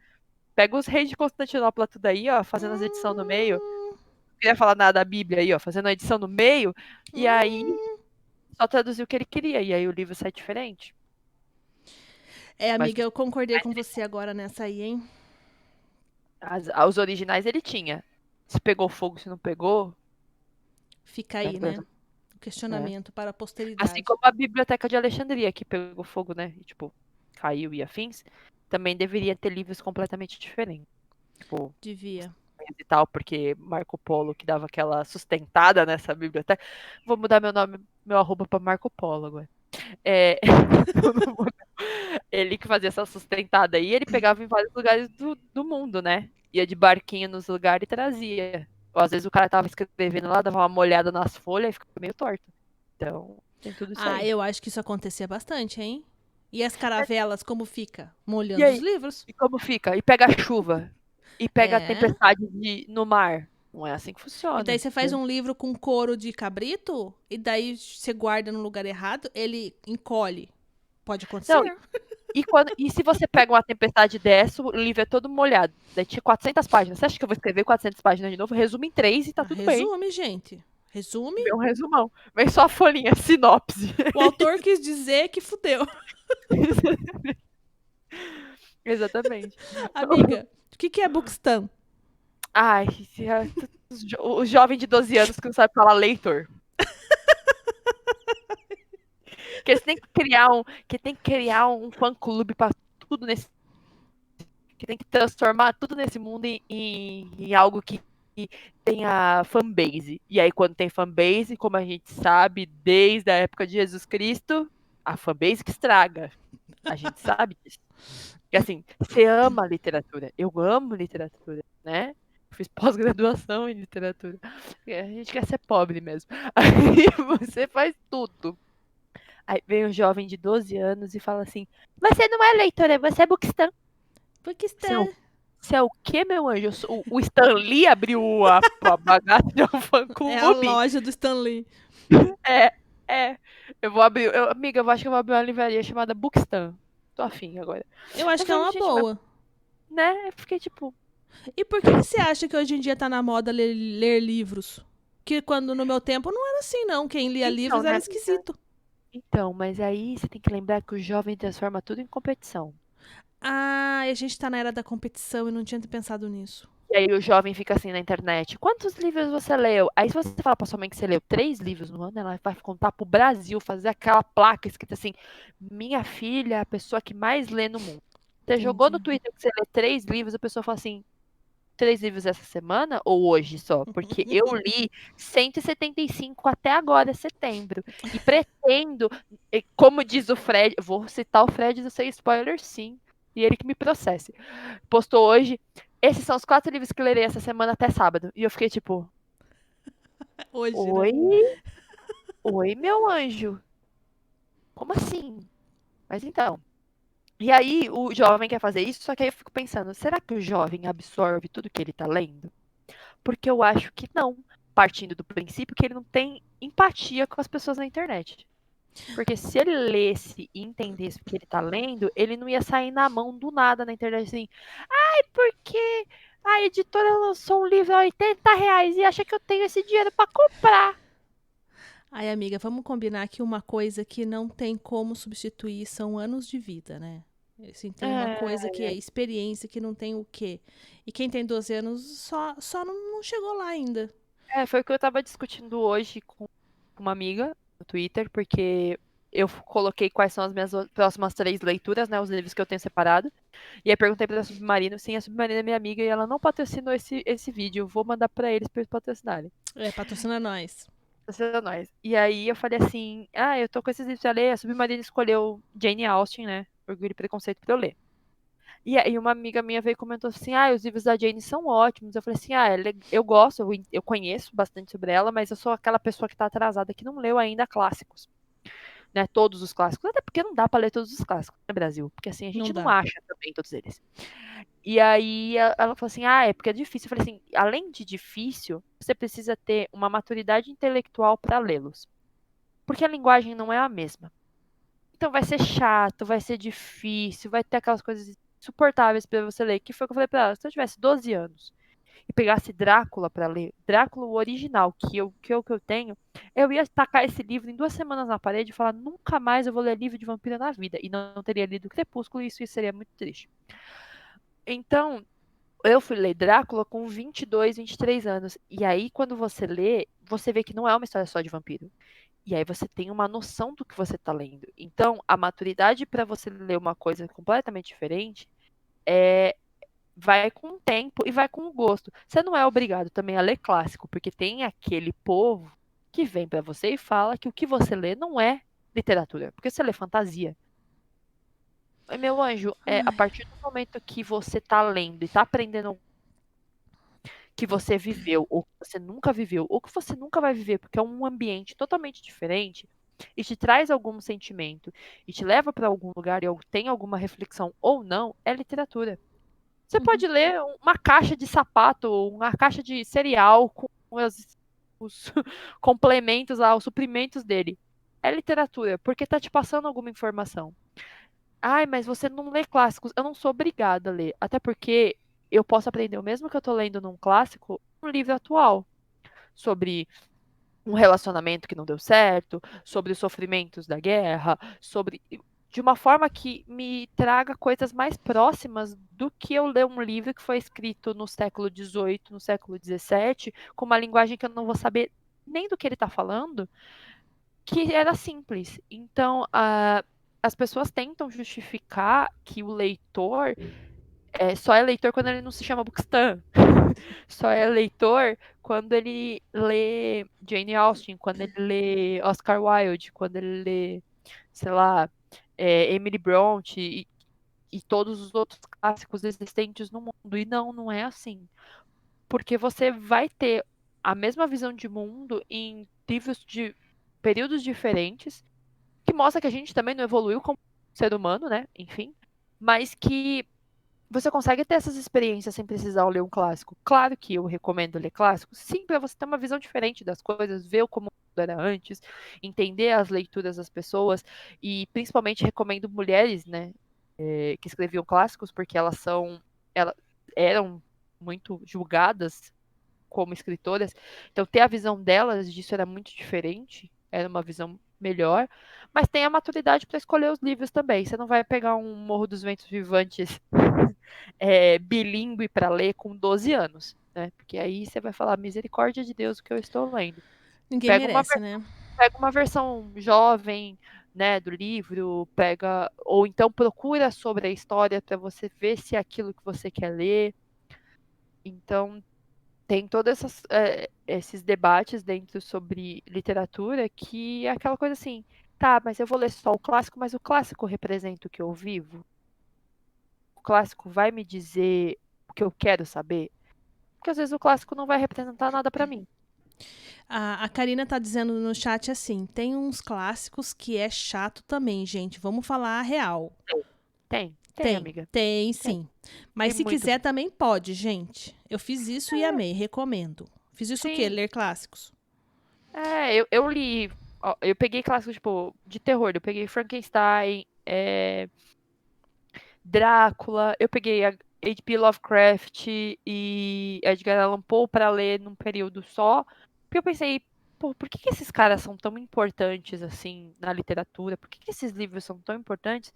Pega os reis de Constantinopla tudo aí, ó, fazendo as edições no meio. hum, Não queria falar nada da Bíblia aí, ó, fazendo a edição no meio. E aí hum. só traduziu o que ele queria, e aí o livro sai diferente. É, Mas amiga, eu concordei com você agora nessa aí, hein? os originais ele tinha. Se pegou fogo, se não pegou. Fica Né, aí, por né? exemplo, O né? questionamento para a Assim posteridade. como a Biblioteca de Alexandria, que pegou fogo, né? E, tipo, caiu e afins, também deveria ter livros completamente diferentes. Tipo, Devia. e tal, porque Marco Polo que dava aquela sustentada nessa biblioteca. Vou mudar meu nome, meu arroba pra Marco Polo agora. É, ele que fazia essa sustentada aí, ele pegava em vários lugares do mundo, né? Ia de barquinho nos lugares e trazia. Ou às vezes o cara tava escrevendo lá, dava uma olhada nas folhas e ficava meio torto. Então, tem tudo isso Ah, aí. eu acho que isso acontecia bastante, hein? E as caravelas, como fica? E Molhando os aí? livros. E como fica? E pega a chuva? E pega a É. tempestade no mar? Não é assim que E daí funciona. você faz um livro com couro de cabrito, e daí você guarda no lugar errado, ele encolhe. Pode Não, acontecer. e se você pega uma tempestade dessa, o livro é todo molhado. Daí tinha 400 páginas. Você acha que eu vou escrever 400 páginas de novo? Resume em 3 e tá Ah, tudo bem. resume, gente. Resume. Vê um resumão. Vem só a folhinha, sinopse. O autor quis dizer que fudeu. Exatamente. Amiga, o que é Bookstam? Ai, o jovem de 12 anos que não sabe falar leitor. Que eles têm que criar um fã-clube pra tudo nesse. Que tem que transformar tudo nesse mundo em algo que tenha fanbase. E aí, quando tem fanbase, como a gente sabe, desde a época de Jesus Cristo, a fanbase que estraga. A gente sabe disso. E assim, você ama literatura. Eu amo literatura, né? Fiz pós-graduação em literatura. A gente quer ser pobre mesmo. Aí você faz tudo. Aí vem um jovem de 12 anos e fala assim: Você não é leitora, você é bookstã. Você é o, Bookstam. você é o quê, meu anjo? O Stan Lee abriu a bagaça de um É a fã-clube? loja do Stanley. É, é. Eu vou abrir. Amiga, eu acho que eu vou abrir uma livraria chamada Bookstan. Tô afim agora. Eu acho Eu que é falei, uma gente, mas, boa. né? Eu fiquei tipo, E por que você acha que hoje em dia tá na moda ler livros? Que quando no meu tempo não era assim, não. Quem lia então, livros era né, amiga? esquisito. Então, mas aí você tem que lembrar que o jovem transforma tudo em competição. Ah, e a gente tá na era da competição e não tinha pensado nisso. E aí o jovem fica assim na internet: Quantos livros você leu? Aí se você fala pra sua mãe que você leu 3 livros no ano, ela vai contar pro Brasil, fazer aquela placa escrita assim: Minha filha é a pessoa que mais lê no mundo. Você jogou no Entendi. Twitter que você lê 3 livros, a pessoa fala assim: 3 livros essa semana ou hoje só? Porque eu li 175 até agora, setembro. E pretendo, como diz o Fred, vou citar o Fred do Sem Spoiler, sim. E ele que me processe. Postou hoje. Esses são os 4 livros que eu lerei essa semana até sábado. E eu fiquei tipo, Hoje, né? oi? Oi, meu anjo. Como assim? Mas então. E aí, o jovem quer fazer isso, só que aí eu fico pensando, será que o jovem absorve tudo que ele tá lendo? Porque eu acho que não, partindo do princípio que ele não tem empatia com as pessoas na internet. Porque se ele lesse e entendesse o que ele tá lendo, ele não ia sair na mão do nada na internet assim, ai, porque a editora lançou um livro a R$ 80 e acha que eu tenho esse dinheiro para comprar. Ai, amiga, vamos combinar que uma coisa que não tem como substituir são anos de vida, né? Assim, tem uma coisa que é experiência que não tem o quê. E quem tem 12 anos só não chegou lá ainda. Foi o que eu tava discutindo hoje com uma amiga no Twitter, porque eu coloquei quais são as minhas próximas 3 leituras, né, os livros que eu tenho separado. E aí perguntei pra Submarino, sim, a Submarino é minha amiga e ela não patrocinou esse vídeo. Eu vou mandar pra eles patrocinarem. É, patrocina nós. Patrocina nós. E aí eu falei assim, eu tô com esses livros pra ler. A Submarino escolheu Jane Austen, né? Orgulho e Preconceito pra eu ler. E aí uma amiga minha veio e comentou assim, os livros da Jane são ótimos. Eu falei assim, eu gosto, eu conheço bastante sobre ela, mas eu sou aquela pessoa que tá atrasada, que não leu ainda clássicos. Né, todos os clássicos, até porque não dá pra ler todos os clássicos no Brasil, porque assim, a Não gente não dá. acha também todos eles. E aí ela falou assim, é porque é difícil. Eu falei assim, além de difícil, você precisa ter uma maturidade intelectual pra lê-los. Porque a linguagem não é a mesma. Então vai ser chato, vai ser difícil, vai ter aquelas coisas insuportáveis pra você ler. Que foi o que eu falei pra ela, se eu tivesse 12 anos e pegasse Drácula pra ler, Drácula o original, que eu tenho, eu ia tacar esse livro em 2 semanas na parede e falar, nunca mais eu vou ler livro de vampiro na vida. E não teria lido Crepúsculo e isso seria muito triste. Então, eu fui ler Drácula com 22, 23 anos. E aí, quando você lê, você vê que não é uma história só de vampiro. E aí você tem uma noção do que você está lendo. Então, a maturidade para você ler uma coisa completamente diferente vai com o tempo e vai com o gosto. Você não é obrigado também a ler clássico, porque tem aquele povo que vem para você e fala que o que você lê não é literatura, porque você lê fantasia. Meu anjo, a partir do momento que você tá lendo e tá aprendendo que você viveu, ou que você nunca viveu, ou que você nunca vai viver, porque é um ambiente totalmente diferente, e te traz algum sentimento, e te leva para algum lugar e tem alguma reflexão ou não, é literatura. Você pode ler uma caixa de sapato, uma caixa de cereal com os complementos lá, os suprimentos dele. É literatura, porque tá te passando alguma informação. Ai, mas você não lê clássicos. Eu não sou obrigada a ler. Até porque eu posso aprender o mesmo que eu tô lendo num clássico, um livro atual. Sobre um relacionamento que não deu certo, sobre os sofrimentos da guerra, sobre. De uma forma que me traga coisas mais próximas do que eu ler um livro que foi escrito no século XVIII, no século XVII, com uma linguagem que eu não vou saber nem do que ele está falando, que era simples. Então, as pessoas tentam justificar que o leitor só é leitor quando ele não se chama Buxton. Só é leitor quando ele lê Jane Austen, quando ele lê Oscar Wilde, quando ele lê, sei lá, Emily Bronte e todos os outros clássicos existentes no mundo. E não é assim. Porque você vai ter a mesma visão de mundo em livros de períodos diferentes, que mostra que a gente também não evoluiu como ser humano, né? Enfim. Mas que você consegue ter essas experiências sem precisar ler um clássico. Claro que eu recomendo ler clássicos, sim, para você ter uma visão diferente das coisas, ver como era antes, entender as leituras das pessoas e principalmente recomendo mulheres, né, que escreviam clássicos porque elas eram muito julgadas como escritoras. Então ter a visão delas disso era muito diferente, era uma visão melhor, mas tem a maturidade para escolher os livros também. Você não vai pegar um Morro dos Ventos Vivantes bilíngue para ler com 12 anos, né? Porque aí você vai falar, misericórdia de Deus, o que eu estou lendo. Ninguém Pega uma, merece, né? pega uma versão jovem, né, do livro, ou então procura sobre a história para você ver se é aquilo que você quer ler. Então, tem todos esses debates dentro sobre literatura que é aquela coisa assim, tá, mas eu vou ler só o clássico, mas o clássico representa o que eu vivo? O clássico vai me dizer o que eu quero saber? Porque às vezes o clássico não vai representar nada pra mim. A Karina tá dizendo no chat assim: tem uns clássicos que é chato também, gente. Vamos falar a real. Tem, Tem, amiga. tem Tem. sim. Tem Mas se muito. quiser também pode, gente. Eu fiz isso e amei, recomendo. Fiz isso o quê? Sim. Ler clássicos. Eu li. Ó, eu peguei clássicos, tipo, de terror. Eu peguei Frankenstein, Drácula. Eu peguei a H.P. Lovecraft e Edgar Allan Poe pra ler num período só. Porque eu pensei, pô, por que esses caras são tão importantes assim na literatura? Por que esses livros são tão importantes?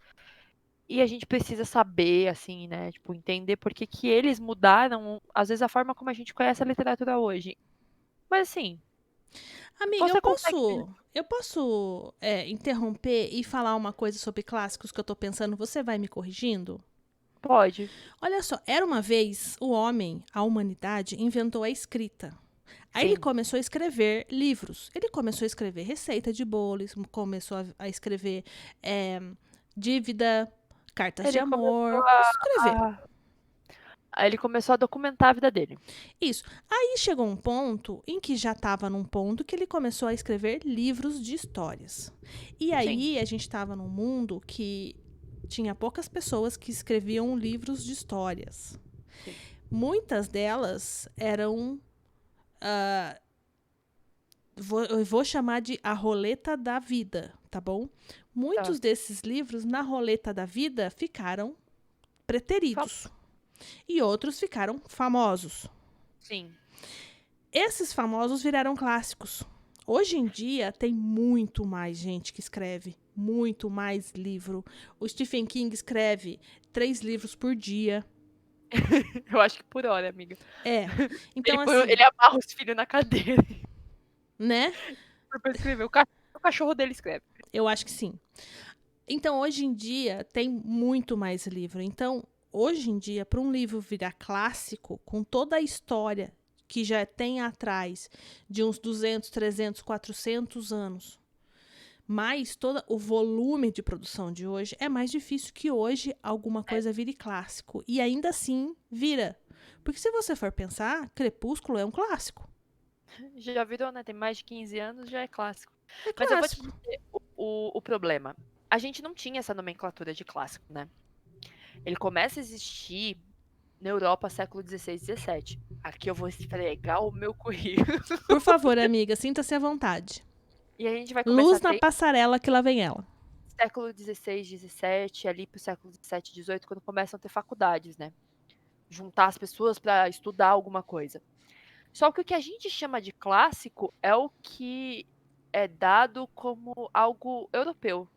E a gente precisa saber, assim, né? Tipo, entender por que eles mudaram, às vezes, a forma como a gente conhece a literatura hoje. Mas, assim, Amiga, você consegue. eu posso interromper e falar uma coisa sobre clássicos que eu tô pensando? Você vai me corrigindo? Pode. Olha só, era uma vez o homem, a humanidade, inventou a escrita. Aí ele Sim. começou a escrever livros. Ele começou a escrever receita de bolo, começou a escrever dívida, cartas de Ele começou amor, escrever. ele começou a documentar a vida dele. Isso. Aí chegou um ponto em que já estava num ponto que ele começou a escrever livros de histórias. E Sim. aí a gente estava num mundo que tinha poucas pessoas que escreviam livros de histórias. Sim. Muitas delas eram. Eu vou chamar de a roleta da vida, tá bom? Tá. Muitos desses livros na roleta da vida ficaram preteridos e outros ficaram famosos. Sim. Esses famosos viraram clássicos. Hoje em dia tem muito mais gente que escreve, muito mais livro. O Stephen King escreve 3 livros por dia. Eu acho que por hora, amiga. É. Então, Ele assim, amarra os filhos na cadeira né? pra escrever. O cachorro dele escreve. Eu acho que sim. Então, hoje em dia, tem muito mais livro. Então, hoje em dia, para um livro virar clássico, com toda a história que já tem atrás de uns 200, 300, 400 anos, Mas todo o volume de produção de hoje é mais difícil que hoje alguma coisa vire clássico. E ainda assim vira. Porque se você for pensar, Crepúsculo é um clássico. Já virou, né? Tem mais de 15 anos, já é clássico. É Mas eu vou te clássico. dizer o problema. A gente não tinha essa nomenclatura de clássico, né? Ele começa a existir na Europa século XVI e XVII. Aqui eu vou esfregar o meu currículo. Por favor, amiga, sinta-se à vontade. E a gente vai começar a Luz na ter passarela que lá vem ela. século XVI, XVII, ali pro século XVII, XVIII, quando começam a ter faculdades, né? Juntar as pessoas para estudar alguma coisa. Só que o que a gente chama de clássico é o que é dado como algo europeu.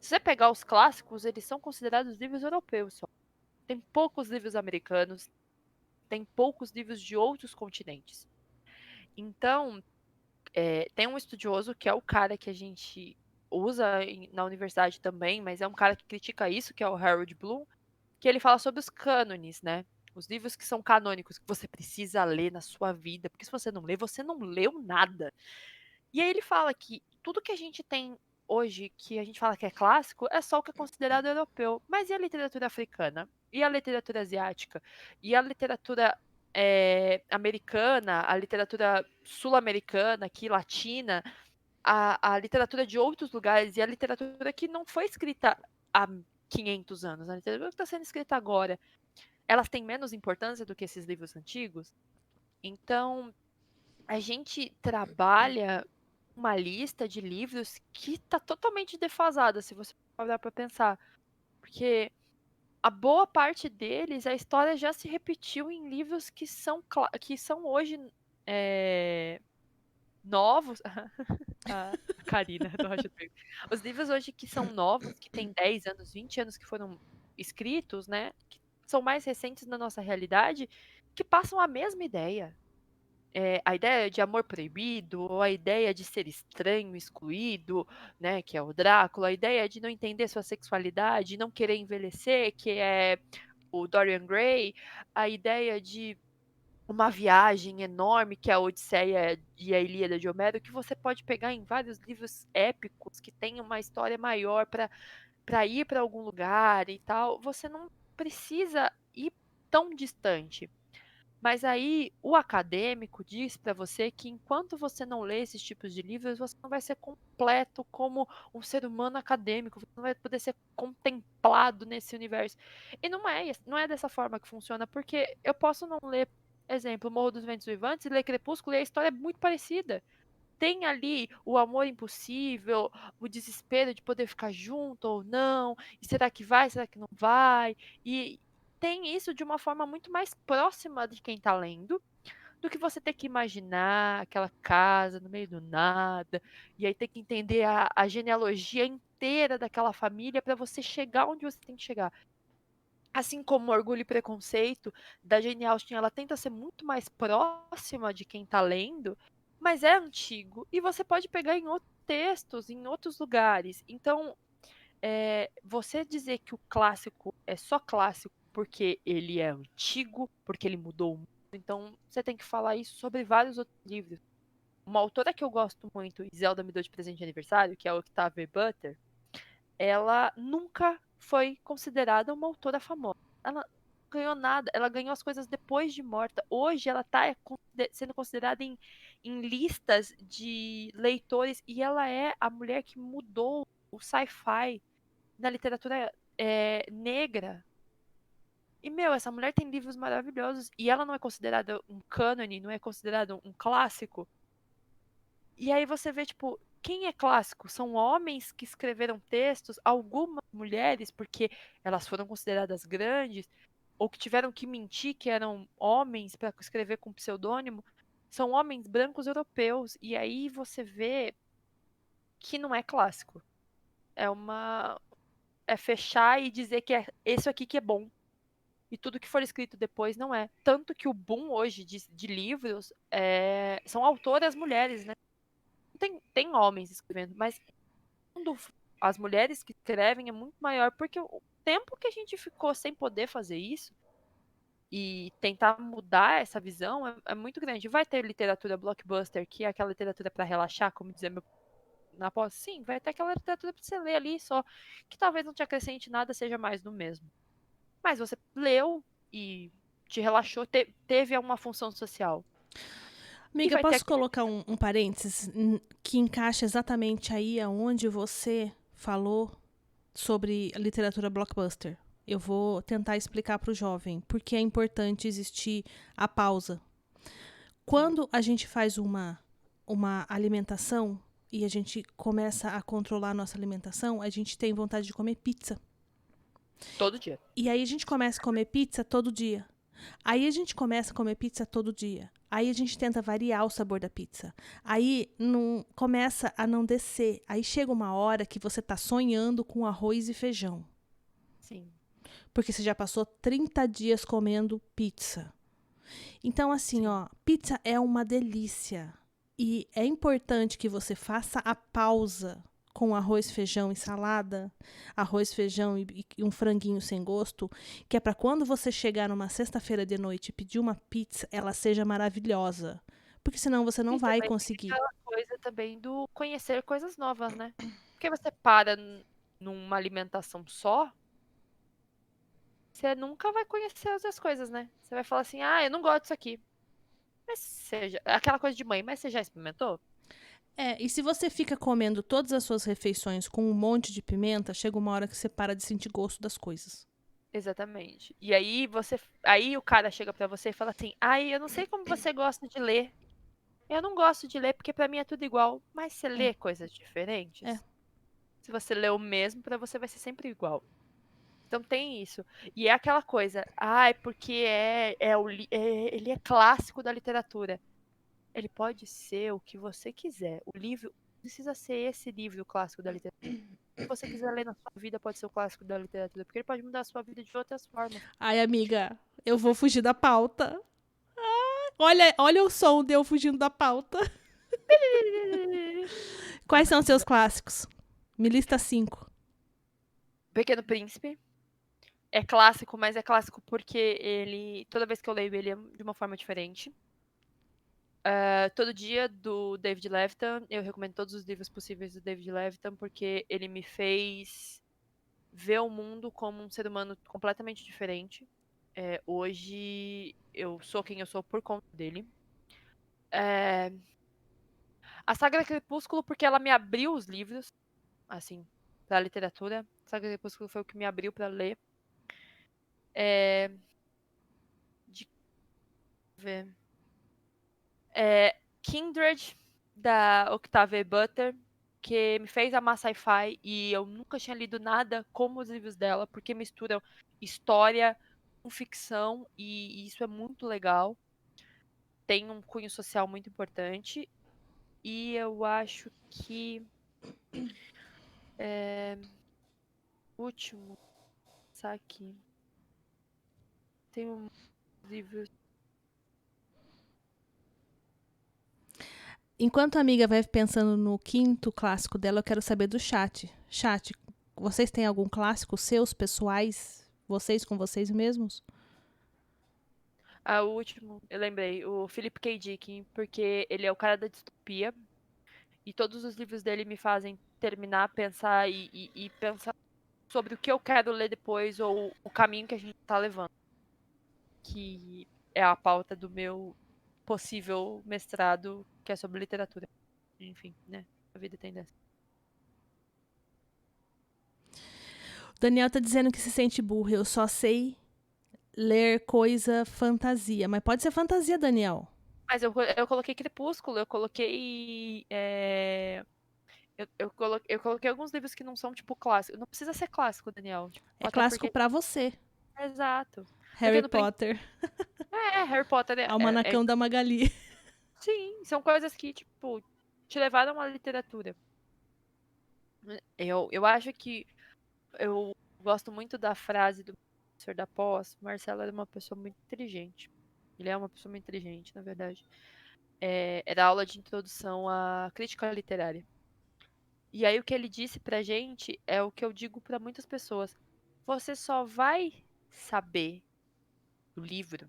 Se você pegar os clássicos, eles são considerados livros europeus só. Tem poucos livros americanos, tem poucos livros de outros continentes. Então, tem um estudioso que é o cara que a gente usa na universidade também, mas é um cara que critica isso, que é o Harold Bloom, que ele fala sobre os cânones, né? Os livros que são canônicos, que você precisa ler na sua vida, porque se você não lê, você não leu nada. E aí ele fala que tudo que a gente tem hoje, que a gente fala que é clássico, é só o que é considerado europeu. Mas e a literatura africana? E a literatura asiática? E a literatura americana? A literatura sul-americana, aqui, latina? A literatura de outros lugares? E a literatura que não foi escrita há 500 anos? A literatura que está sendo escrita agora, elas têm menos importância do que esses livros antigos? Então, a gente trabalha uma lista de livros que tá totalmente defasada, se você parar para pensar. Porque a boa parte deles, a história já se repetiu em livros que são hoje novos. A Karina, do Rocha Pego. Os livros hoje que são novos, que têm 10 anos, 20 anos que foram escritos, né? Que são mais recentes na nossa realidade, que passam a mesma ideia. A ideia de amor proibido, ou a ideia de ser estranho, excluído, né, que é o Drácula, a ideia de não entender sua sexualidade, não querer envelhecer, que é o Dorian Gray, a ideia de uma viagem enorme, que é a Odisseia e a Ilíada de Homero, que você pode pegar em vários livros épicos que tem uma história maior para ir para algum lugar e tal. Você não precisa ir tão distante. Mas aí o acadêmico diz para você que enquanto você não lê esses tipos de livros, você não vai ser completo como um ser humano acadêmico, você não vai poder ser contemplado nesse universo. E não é dessa forma que funciona, porque eu posso não ler, exemplo, Morro dos Ventos Vivantes e ler Crepúsculo e a história é muito parecida. Tem ali o amor impossível, o desespero de poder ficar junto ou não, e será que vai, será que não vai? E tem isso de uma forma muito mais próxima de quem tá lendo, do que você ter que imaginar aquela casa no meio do nada, e aí ter que entender a genealogia inteira daquela família para você chegar onde você tem que chegar. Assim como Orgulho e Preconceito, da Jane Austen, ela tenta ser muito mais próxima de quem tá lendo, mas é antigo, e você pode pegar em outros textos, em outros lugares. Então, você dizer que o clássico é só clássico porque ele é antigo, porque ele mudou o mundo, então você tem que falar isso sobre vários outros livros. Uma autora que eu gosto muito, e Zelda me deu de presente de aniversário, que é a Octavia Butler, ela nunca foi considerada uma autora famosa. Ela não ganhou nada, ela ganhou as coisas depois de morta. Hoje ela está sendo considerada em listas de leitores e ela é a mulher que mudou o sci-fi na literatura negra. E, meu, essa mulher tem livros maravilhosos e ela não é considerada um cânone, não é considerada um clássico. E aí você vê, tipo, quem é clássico? São homens que escreveram textos, algumas mulheres, porque elas foram consideradas grandes, ou que tiveram que mentir que eram homens para escrever com pseudônimo. São homens brancos europeus. E aí você vê que não é clássico. É uma. É fechar e dizer que é esse aqui que é bom. E tudo que for escrito depois não é. Tanto que o boom hoje de livros são autoras mulheres, né? Tem homens escrevendo, mas quando as mulheres que escrevem é muito maior, porque o tempo que a gente ficou sem poder fazer isso e tentar mudar essa visão é muito grande. Vai ter literatura blockbuster, que é aquela literatura para relaxar, como dizia na pós? Sim, vai ter aquela literatura pra você ler ali só, que talvez não te acrescente nada, seja mais do mesmo. Mas você leu e te relaxou, teve uma função social. E Amiga, vai ter posso aquele. colocar um parênteses que encaixa exatamente aí aonde você falou sobre a literatura blockbuster? Eu vou tentar explicar para o jovem por que é importante existir a pausa. Sim, Quando a gente faz uma alimentação e a gente começa a controlar a nossa alimentação, a gente tem vontade de comer pizza. todo dia. E aí a gente começa a comer pizza todo dia. Aí a gente começa a comer pizza todo dia. Aí a gente tenta variar o sabor da pizza. Aí não começa a não descer. Aí chega uma hora que você tá sonhando com arroz e feijão. Sim. Porque você já passou 30 dias comendo pizza. Então, assim, Sim. ó, pizza é uma delícia. E é importante que você faça a pausa com arroz, feijão e salada, arroz, feijão e um franguinho sem gosto, que é para quando você chegar numa sexta-feira de noite e pedir uma pizza, ela seja maravilhosa. Porque senão você não E vai também tem conseguir. aquela coisa também do conhecer coisas novas, né? Porque você para numa alimentação só, você nunca vai conhecer outras coisas, né? Você vai falar assim, ah, eu não gosto disso aqui. Mas seja, aquela coisa de mãe, mas você já experimentou? É, e se você fica comendo todas as suas refeições com um monte de pimenta, chega uma hora que você para de sentir gosto das coisas. Exatamente. E aí o cara chega pra você e fala assim: "Ai, eu não sei como você gosta de ler. Eu não gosto de ler porque pra mim é tudo igual". Mas você É, lê coisas é. diferentes? Se você lê o mesmo, pra você vai ser sempre igual. Então tem isso. E é aquela coisa, ai, porque ele é clássico da literatura. Ele pode ser o que você quiser. O livro precisa ser esse livro clássico da literatura. Se você quiser ler na sua vida, pode ser o clássico da literatura, porque ele pode mudar a sua vida de outras formas. Ai, amiga, eu vou fugir da pauta. Olha, olha o som de eu fugindo da pauta. Quais são os seus clássicos? Me lista 5. Pequeno Príncipe é clássico, mas é clássico porque ele, toda vez que eu leio ele é de uma forma diferente. Todo dia do David Levitan, eu recomendo todos os livros possíveis do David Levitan porque ele me fez ver o mundo como um ser humano completamente diferente. Hoje eu sou quem eu sou por conta dele. É, a Saga Crepúsculo porque ela me abriu os livros, assim, pra literatura. A Saga Crepúsculo foi o que me abriu pra ler. É, de ver. Kindred, da Octavia Butler, que me fez amar sci-fi e eu nunca tinha lido nada como os livros dela, porque misturam história com ficção e isso é muito legal. Tem um cunho social muito importante e eu acho que último, aqui, tem um livro. Enquanto a amiga vai pensando no quinto clássico dela, eu quero saber do chat. Chat, vocês têm algum clássico seus, pessoais? Vocês com vocês mesmos? O último, eu lembrei, o Philip K. Dick, porque ele é o cara da distopia. E todos os livros dele me fazem terminar, pensar e pensar sobre o que eu quero ler depois ou o caminho que a gente tá levando. Que é a pauta do meu possível mestrado, que é sobre literatura. Enfim, né? A vida tem dessa. O Daniel tá dizendo que se sente burro. Eu só sei ler coisa fantasia. Mas pode ser fantasia, Daniel. Mas eu coloquei Crepúsculo, eu coloquei. Eu coloquei alguns livros que não são, tipo, clássicos. Não precisa ser clássico, Daniel. Tipo, É até clássico porque. pra você. Exato. Harry Pequeno Príncipe. Potter. Harry Potter Almanacão da Magali. sim, são coisas que, tipo, te levaram à literatura. Eu acho que eu gosto muito da frase do professor da pós. O Marcelo era uma pessoa muito inteligente. Ele é uma pessoa muito inteligente, na verdade. Era aula de introdução à crítica literária. E aí o que ele disse pra gente é o que eu digo pra muitas pessoas. Você só vai saber do livro,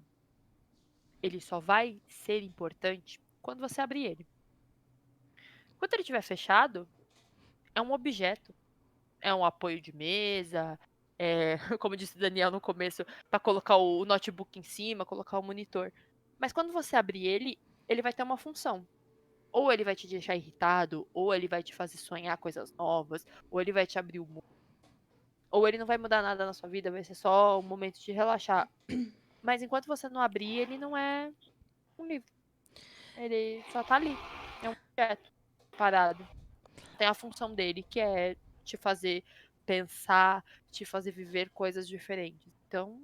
ele só vai ser importante quando você abrir ele. Quando ele estiver fechado, é um objeto. É um apoio de mesa, como disse o Daniel no começo, para colocar o notebook em cima, colocar o monitor. Mas quando você abrir ele, ele vai ter uma função. Ou ele vai te deixar irritado, ou ele vai te fazer sonhar coisas novas, ou ele vai te abrir o mundo. Ou ele não vai mudar nada na sua vida, vai ser só um momento de relaxar. Mas enquanto você não abrir, ele não é um livro. Ele só tá ali. É um objeto parado. Tem a função dele, que é te fazer pensar, te fazer viver coisas diferentes. Então,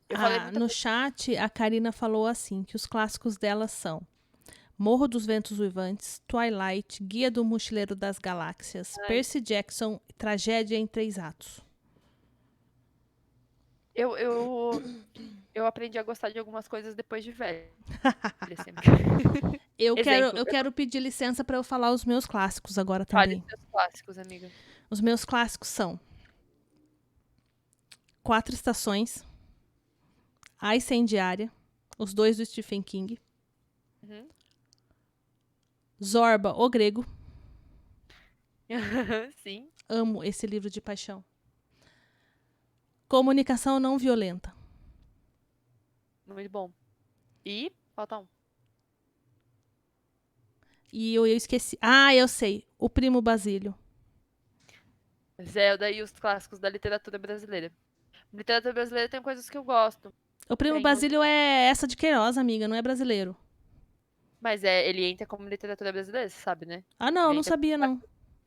eu falei muita No coisa. chat, a Karina falou assim, que os clássicos dela são Morro dos Ventos Uivantes, Twilight, Guia do Mochileiro das Galáxias, Ai, Percy Jackson e Tragédia em 3 Atos. Eu, eu, eu aprendi a gostar de algumas coisas depois de velha. Assim. Eu Exemplo, quero pedir licença para eu falar os meus clássicos agora fale os também. seus clássicos, amiga. Os meus clássicos são Quatro Estações, A Incendiária, os dois do Stephen King, Uhum. Zorba, o Grego, Sim, amo esse livro de paixão. Comunicação Não Violenta. muito bom. E, falta um. E eu esqueci. Ah, eu sei. O Primo Basílio. Zelda e os clássicos da literatura brasileira. Literatura brasileira tem coisas que eu gosto. O Primo Tem, Basílio é essa de Queiroz, amiga, não é brasileiro. mas ele entra como literatura brasileira, você sabe, né? Ah, não, Ele não entra como sabia, não.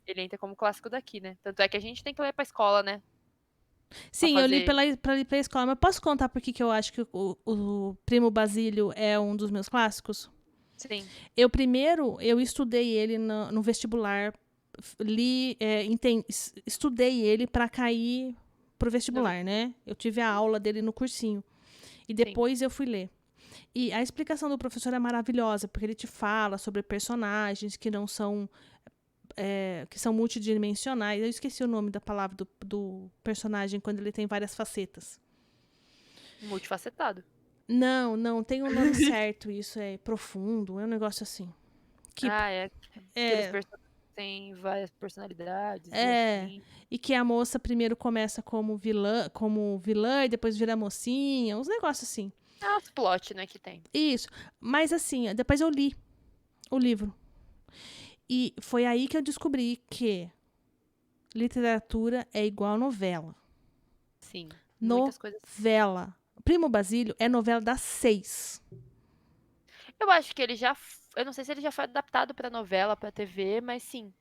ele entra como clássico daqui, né? Tanto é que a gente tem que ler pra escola, né? Pra Sim, eu li fazer. pela escola, mas posso contar por que eu acho que o Primo Basílio é um dos meus clássicos? Sim, Eu estudei ele no vestibular, estudei ele para cair pro no- vestibular, né? Eu tive a aula dele no cursinho. E sim. depois eu fui ler. E a explicação do professor é maravilhosa, porque ele te fala sobre personagens que não são. Que são multidimensionais. Eu esqueci o nome da palavra do personagem quando ele tem várias facetas. Multifacetado. Não, não, tem um nome certo, isso é profundo, é um negócio assim. Que Ah, é. Aqueles é, personagens que têm várias personalidades e é. assim. E que a moça primeiro começa como vilã e depois vira mocinha, uns negócios assim. Ah, os plot, né, que tem. Isso. Mas assim, depois eu li o livro. E foi aí que eu descobri que literatura é igual novela. Sim. Muitas coisas. Novela. Primo Basílio é novela das 6. Eu acho que ele já. Eu não sei se ele já foi adaptado pra novela, pra TV, mas sim.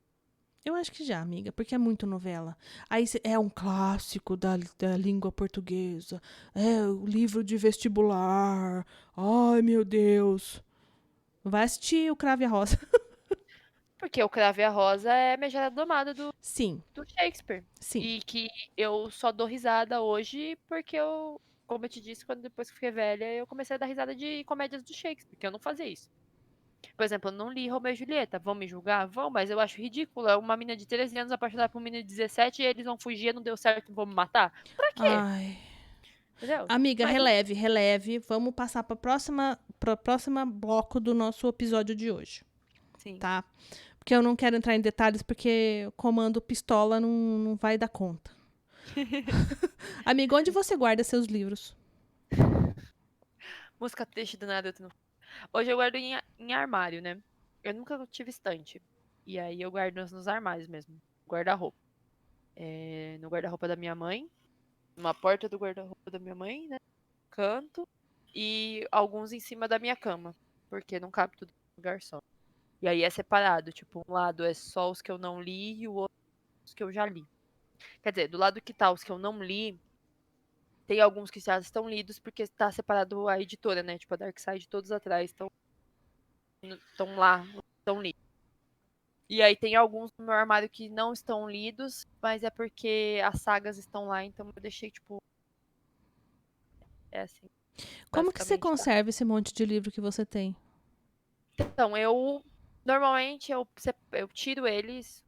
Eu acho que já, amiga, porque é muito novela. Aí é um clássico da língua portuguesa. É o livro de vestibular. Ai, meu Deus. Vai assistir o Crave e a Rosa. Porque o Cravo e a Rosa é Megera Domada Sim, do Shakespeare. sim. E que eu só dou risada hoje porque eu, como eu te disse, quando depois que fiquei velha, eu comecei a dar risada de comédias do Shakespeare, porque eu não fazia isso. Por exemplo, eu não li Romeu e Julieta. Vão me julgar? Vão, mas eu acho ridículo. É uma menina de 13 anos apaixonada por um menino de 17 e eles vão fugir, não deu certo, vão me matar. Pra quê? Ai. Entendeu? Amiga, Mas, releve, releve. Vamos passar para próxima bloco do nosso episódio de hoje, sim. tá? Porque eu não quero entrar em detalhes, porque o comando pistola não vai dar conta. Amiga, onde você guarda seus livros? Música triste do nada. Hoje eu guardo em armário, né? Eu nunca tive estante. E aí eu guardo nos armários mesmo. Guarda-roupa. No guarda-roupa da minha mãe. Uma porta do guarda-roupa da minha mãe, né? Canto. E alguns em cima da minha cama. Porque não cabe tudo no lugar só. E aí é separado. Tipo, um lado é só os que eu não li e o outro os que eu já li. Quer dizer, do lado que tá os que eu não li, tem alguns que já estão lidos porque tá separado a editora, né? Tipo, a Darkside todos atrás estão lá, estão lidos. E aí tem alguns no meu armário que não estão lidos, mas é porque as sagas estão lá, então eu deixei, tipo, é assim, Como que você basicamente tá. conserva esse monte de livro que você tem? Então, normalmente eu tiro eles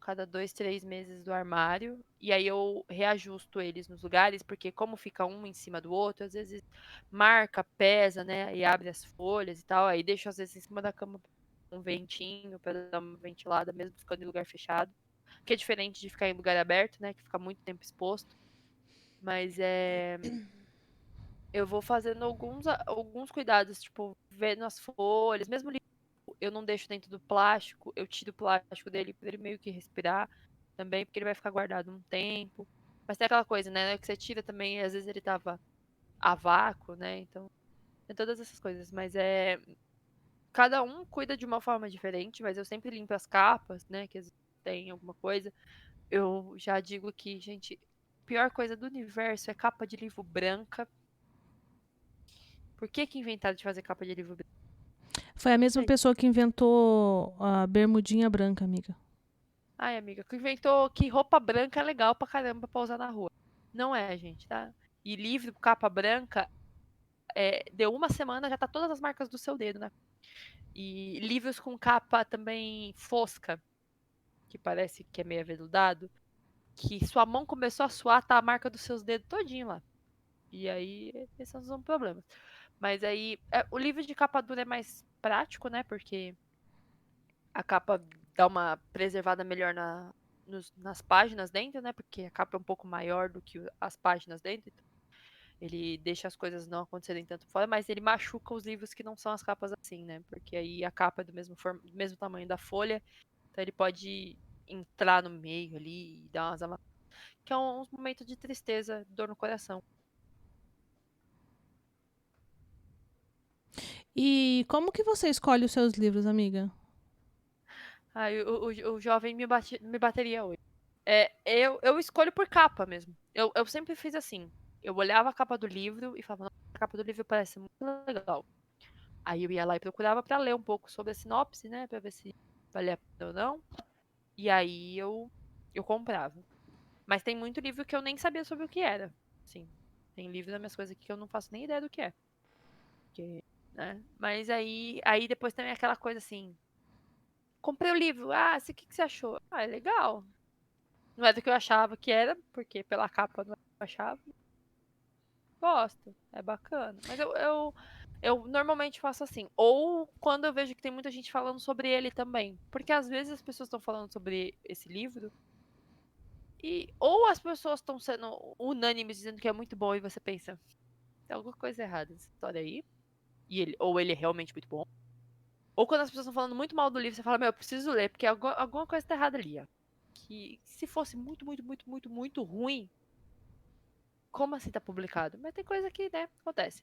cada 2, 3 meses do armário, e aí eu reajusto eles nos lugares, porque como fica um em cima do outro, às vezes marca, pesa, né, e abre as folhas e tal, aí deixo às vezes em cima da cama um ventinho para dar uma ventilada, mesmo ficando em lugar fechado. Que é diferente de ficar em lugar aberto, né? Que fica muito tempo exposto. Mas eu vou fazendo alguns cuidados, tipo, vendo as folhas, mesmo livro, eu não deixo dentro do plástico, eu tiro o plástico dele para ele meio que respirar também, porque ele vai ficar guardado um tempo. Mas tem aquela coisa, né, que você tira também, às vezes ele tava a vácuo, né? Então, tem todas essas coisas, mas cada um cuida de uma forma diferente, mas eu sempre limpo as capas, né, que às vezes tem alguma coisa. Eu já digo que, gente, pior coisa do universo é capa de livro branca. Por que que inventaram de fazer capa de livro branco? Foi a mesma Sei. pessoa que inventou a bermudinha branca, amiga. Ai, amiga, que inventou que roupa branca é legal pra caramba pra usar na rua. Não é, gente, tá? E livro capa branca, deu uma semana, já tá todas as marcas do seu dedo, né? E livros com capa também fosca, que parece que é meio aveludado, que sua mão começou a suar, tá a marca dos seus dedos todinho lá. E aí, esses são os problemas. Mas aí, o livro de capa dura é mais prático, né? Porque a capa dá uma preservada melhor nas páginas dentro, né? Porque a capa é um pouco maior do que as páginas dentro. Então ele deixa as coisas não acontecerem tanto fora, mas ele machuca os livros que não são as capas assim, né? Porque aí a capa é do mesmo tamanho da folha, então ele pode entrar no meio ali e dar que é uns momentos de tristeza, dor no coração. E como que você escolhe os seus livros, amiga? Aí o jovem me bateria hoje. Eu escolho por capa mesmo. Eu sempre fiz assim. Eu olhava a capa do livro e falava, nossa, a capa do livro parece muito legal. Aí eu ia lá e procurava pra ler um pouco sobre a sinopse, né? Pra ver se valia a pena ou não. E aí eu comprava. Mas tem muito livro que eu nem sabia sobre o que era. Sim. Tem livro das minhas coisas aqui que eu não faço nem ideia do que é. Porque, né? Mas aí depois também aquela coisa assim. Comprei o livro. Ah, o que você achou? Ah, é legal. Não é do que eu achava que era, porque pela capa não é do que eu achava. Gosto, é bacana. Mas eu normalmente faço assim. Ou quando eu vejo que tem muita gente falando sobre ele também. Porque às vezes as pessoas estão falando sobre esse livro. E ou as pessoas estão sendo unânimes dizendo que é muito bom e você pensa, tem alguma coisa errada nessa história aí. Ou ele é realmente muito bom. Ou quando as pessoas estão falando muito mal do livro, você fala, meu, eu preciso ler, porque alguma coisa tá errada ali, ó. Que se fosse muito, muito, muito, muito, muito ruim, como assim tá publicado? Mas tem coisa que, né, acontece.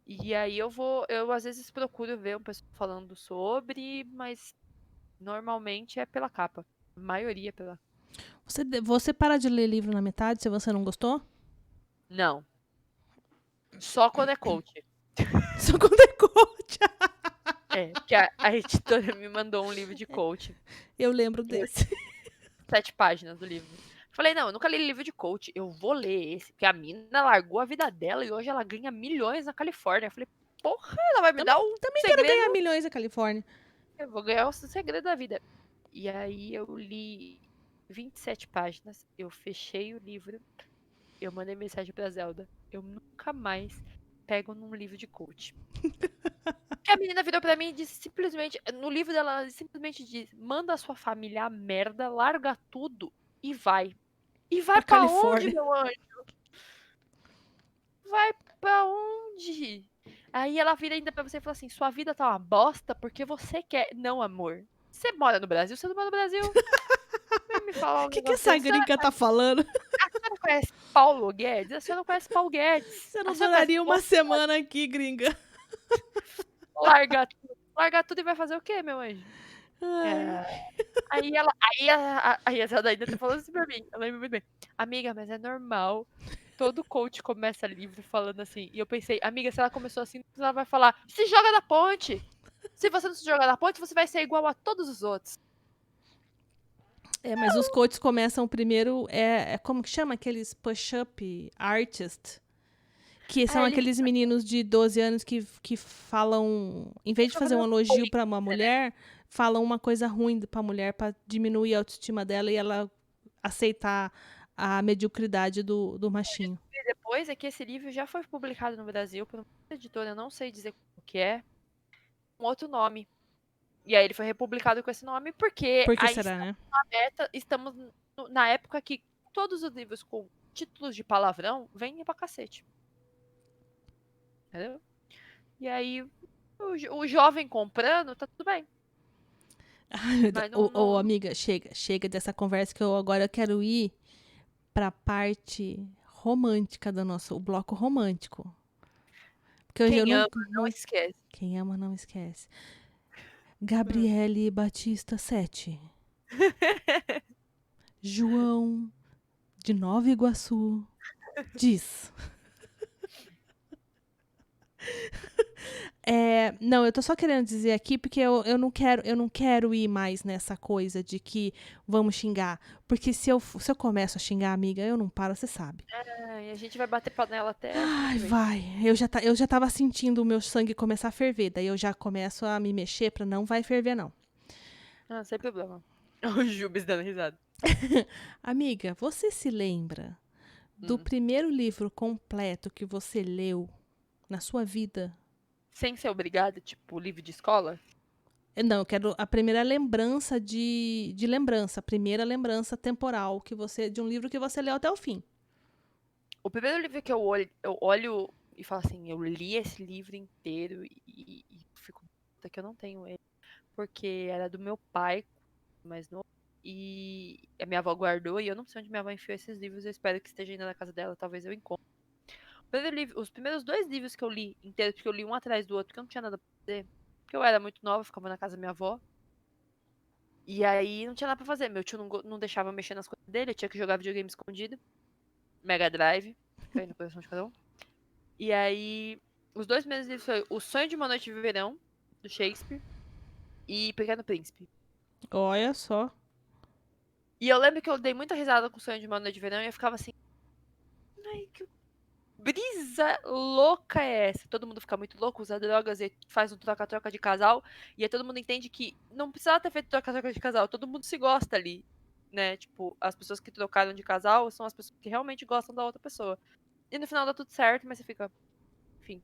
E aí eu às vezes procuro ver um pessoal falando sobre, mas normalmente é pela capa. A maioria é pela. Você para de ler livro na metade se você não gostou? Não. Só quando é coach. Só quando é coach. Porque a editora me mandou um livro de coach. Eu lembro E eu desse. 7 páginas do livro. Falei, não, eu nunca li livro de coach, eu vou ler esse, porque a mina largou a vida dela e hoje ela ganha milhões na Califórnia. Eu falei, porra, ela vai me dar o Também quero segredo, ganhar milhões na Califórnia. eu vou ganhar o segredo da vida. E aí eu li 27 páginas, eu fechei o livro, eu mandei mensagem pra Zelda. Eu nunca mais pego num livro de coach. Que a menina virou pra mim e disse simplesmente, no livro dela, ela simplesmente diz: manda a sua família a merda, larga tudo e vai. E vai Pra pra onde, Califórnia. meu anjo? Vai pra onde? Aí ela vira ainda pra você e fala assim: sua vida tá uma bosta porque você quer. Não, amor. Você mora no Brasil? Você não mora no Brasil? Vem me falar O um que negócio essa desse. gringa tá falando? A senhora conhece Paulo Guedes? A senhora não conhece Paulo Guedes. Você A não senhora conhece duraria uma semana aqui, gringa. largar tudo e vai fazer o quê, meu anjo? Ai. É. Aí a Zelda ainda tá falando assim pra mim. Eu lembro muito bem. Amiga, mas é normal. Todo coach começa livro falando assim. E eu pensei, amiga, se ela começou assim, ela vai falar: se joga da ponte. Se você não se jogar da ponte, você vai ser igual a todos os outros. É, mas os coaches começam primeiro, como que chama? Aqueles push-up artist. Que são É, ele aqueles meninos de 12 anos que falam, em vez de fica fazer um fazendo elogio bullying, pra uma né? mulher, falam uma coisa ruim pra mulher pra diminuir a autoestima dela e ela aceitar a mediocridade do machinho. E depois é que esse livro já foi publicado no Brasil por uma editora, eu não sei dizer o que é, um outro nome. E aí ele foi republicado com esse nome porque Por que aí será, né? estamos na época que todos os livros com títulos de palavrão vêm pra cacete. Entendeu? E aí o jovem comprando, tá tudo bem. Ai, meu Deus. Mas não, Ô, não. amiga, chega dessa conversa que eu agora quero ir pra parte romântica do nosso, o bloco romântico. Porque hoje eu Quem não, ama, não esquece. quem ama não esquece. Gabriele Batista 7. João de Nova Iguaçu diz. Não, eu tô só querendo dizer aqui porque eu não quero ir mais nessa coisa de que vamos xingar. Porque se eu começo a xingar, amiga, eu não paro, você sabe. E a gente vai bater panela até a Ai, gente ver. vai. Eu já tava sentindo o meu sangue começar a ferver. Daí eu já começo a me mexer pra não vai ferver, não. Ah, sem problema. O Jubes dando risada. Amiga, você se lembra do Hum. primeiro livro completo que você leu na sua vida? Sem ser obrigada, tipo, livro de escola? Não, eu quero a primeira lembrança de lembrança, a primeira lembrança temporal que você de um livro que você leu até o fim. O primeiro livro que eu olho e falo assim, eu li esse livro inteiro e fico puta que eu não tenho ele. Porque era do meu pai, mais novo. E a minha avó guardou e eu não sei onde minha avó enfiou esses livros. Eu espero que esteja ainda na casa dela, talvez eu encontre. Os primeiros dois livros que eu li inteiros, porque eu li um atrás do outro, porque eu não tinha nada pra fazer. Porque eu era muito nova, ficava na casa da minha avó. E aí não tinha nada pra fazer. Meu tio não deixava eu mexer nas coisas dele, eu tinha que jogar videogame escondido. Mega Drive, fica aí no coração de cada um. E aí, os dois primeiros livros foi O Sonho de uma Noite de Verão, do Shakespeare, e Pequeno Príncipe. Olha só. E eu lembro que eu dei muita risada com O Sonho de uma Noite de Verão e eu ficava assim, ai, que brisa louca é essa? Todo mundo fica muito louco, usa drogas e faz um troca-troca de casal. E aí todo mundo entende que não precisava ter feito troca-troca de casal, todo mundo se gosta ali, né? Tipo, as pessoas que trocaram de casal são as pessoas que realmente gostam da outra pessoa. E no final dá tudo certo, mas você fica, enfim.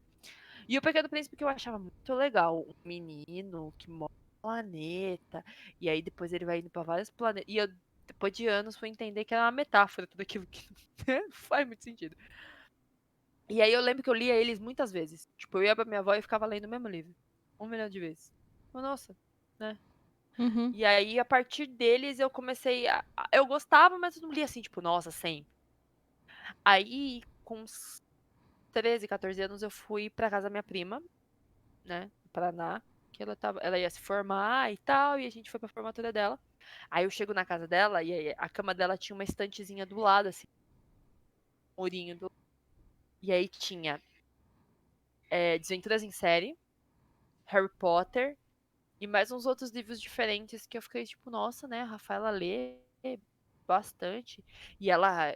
E o Pequeno Príncipe que eu achava muito legal, um menino que mora no planeta, e aí depois ele vai indo pra vários planetas. E eu, depois de anos, fui entender que era uma metáfora, tudo aquilo que não faz muito sentido. E aí eu lembro que eu lia eles muitas vezes. Tipo, eu ia pra minha avó e ficava lendo o mesmo livro. 1 milhão de vezes. Nossa, né? Uhum. E aí, a partir deles, eu comecei eu gostava, mas eu não lia assim, tipo, nossa, sempre. Aí, com uns 13, 14 anos, eu fui pra casa da minha prima, né? No Paraná. Que ela ia se formar e tal, e a gente foi pra formatura dela. Aí eu chego na casa dela e aí a cama dela tinha uma estantezinha do lado, assim, um murinho do. E aí tinha Desventuras em Série, Harry Potter e mais uns outros livros diferentes que eu fiquei tipo, nossa, né? A Rafaela lê bastante. E ela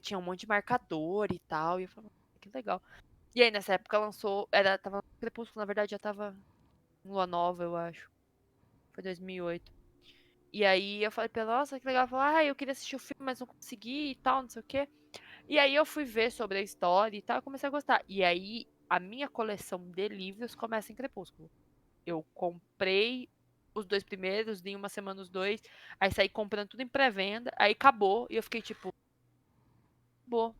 tinha um monte de marcador e tal. E eu falei, que legal. E aí nessa época lançou. Tava Crepúsculo, na verdade, já tava em Lua Nova, eu acho. Foi 2008. E aí eu falei pra ela, nossa, que legal. Ela falou, eu queria assistir o filme, mas não consegui e tal, não sei o quê. E aí eu fui ver sobre a história e tal, e comecei a gostar. E aí a minha coleção de livros começa em Crepúsculo. Eu comprei os dois primeiros, li uma semana os dois, aí saí comprando tudo em pré-venda, aí acabou, e eu fiquei tipo, acabou.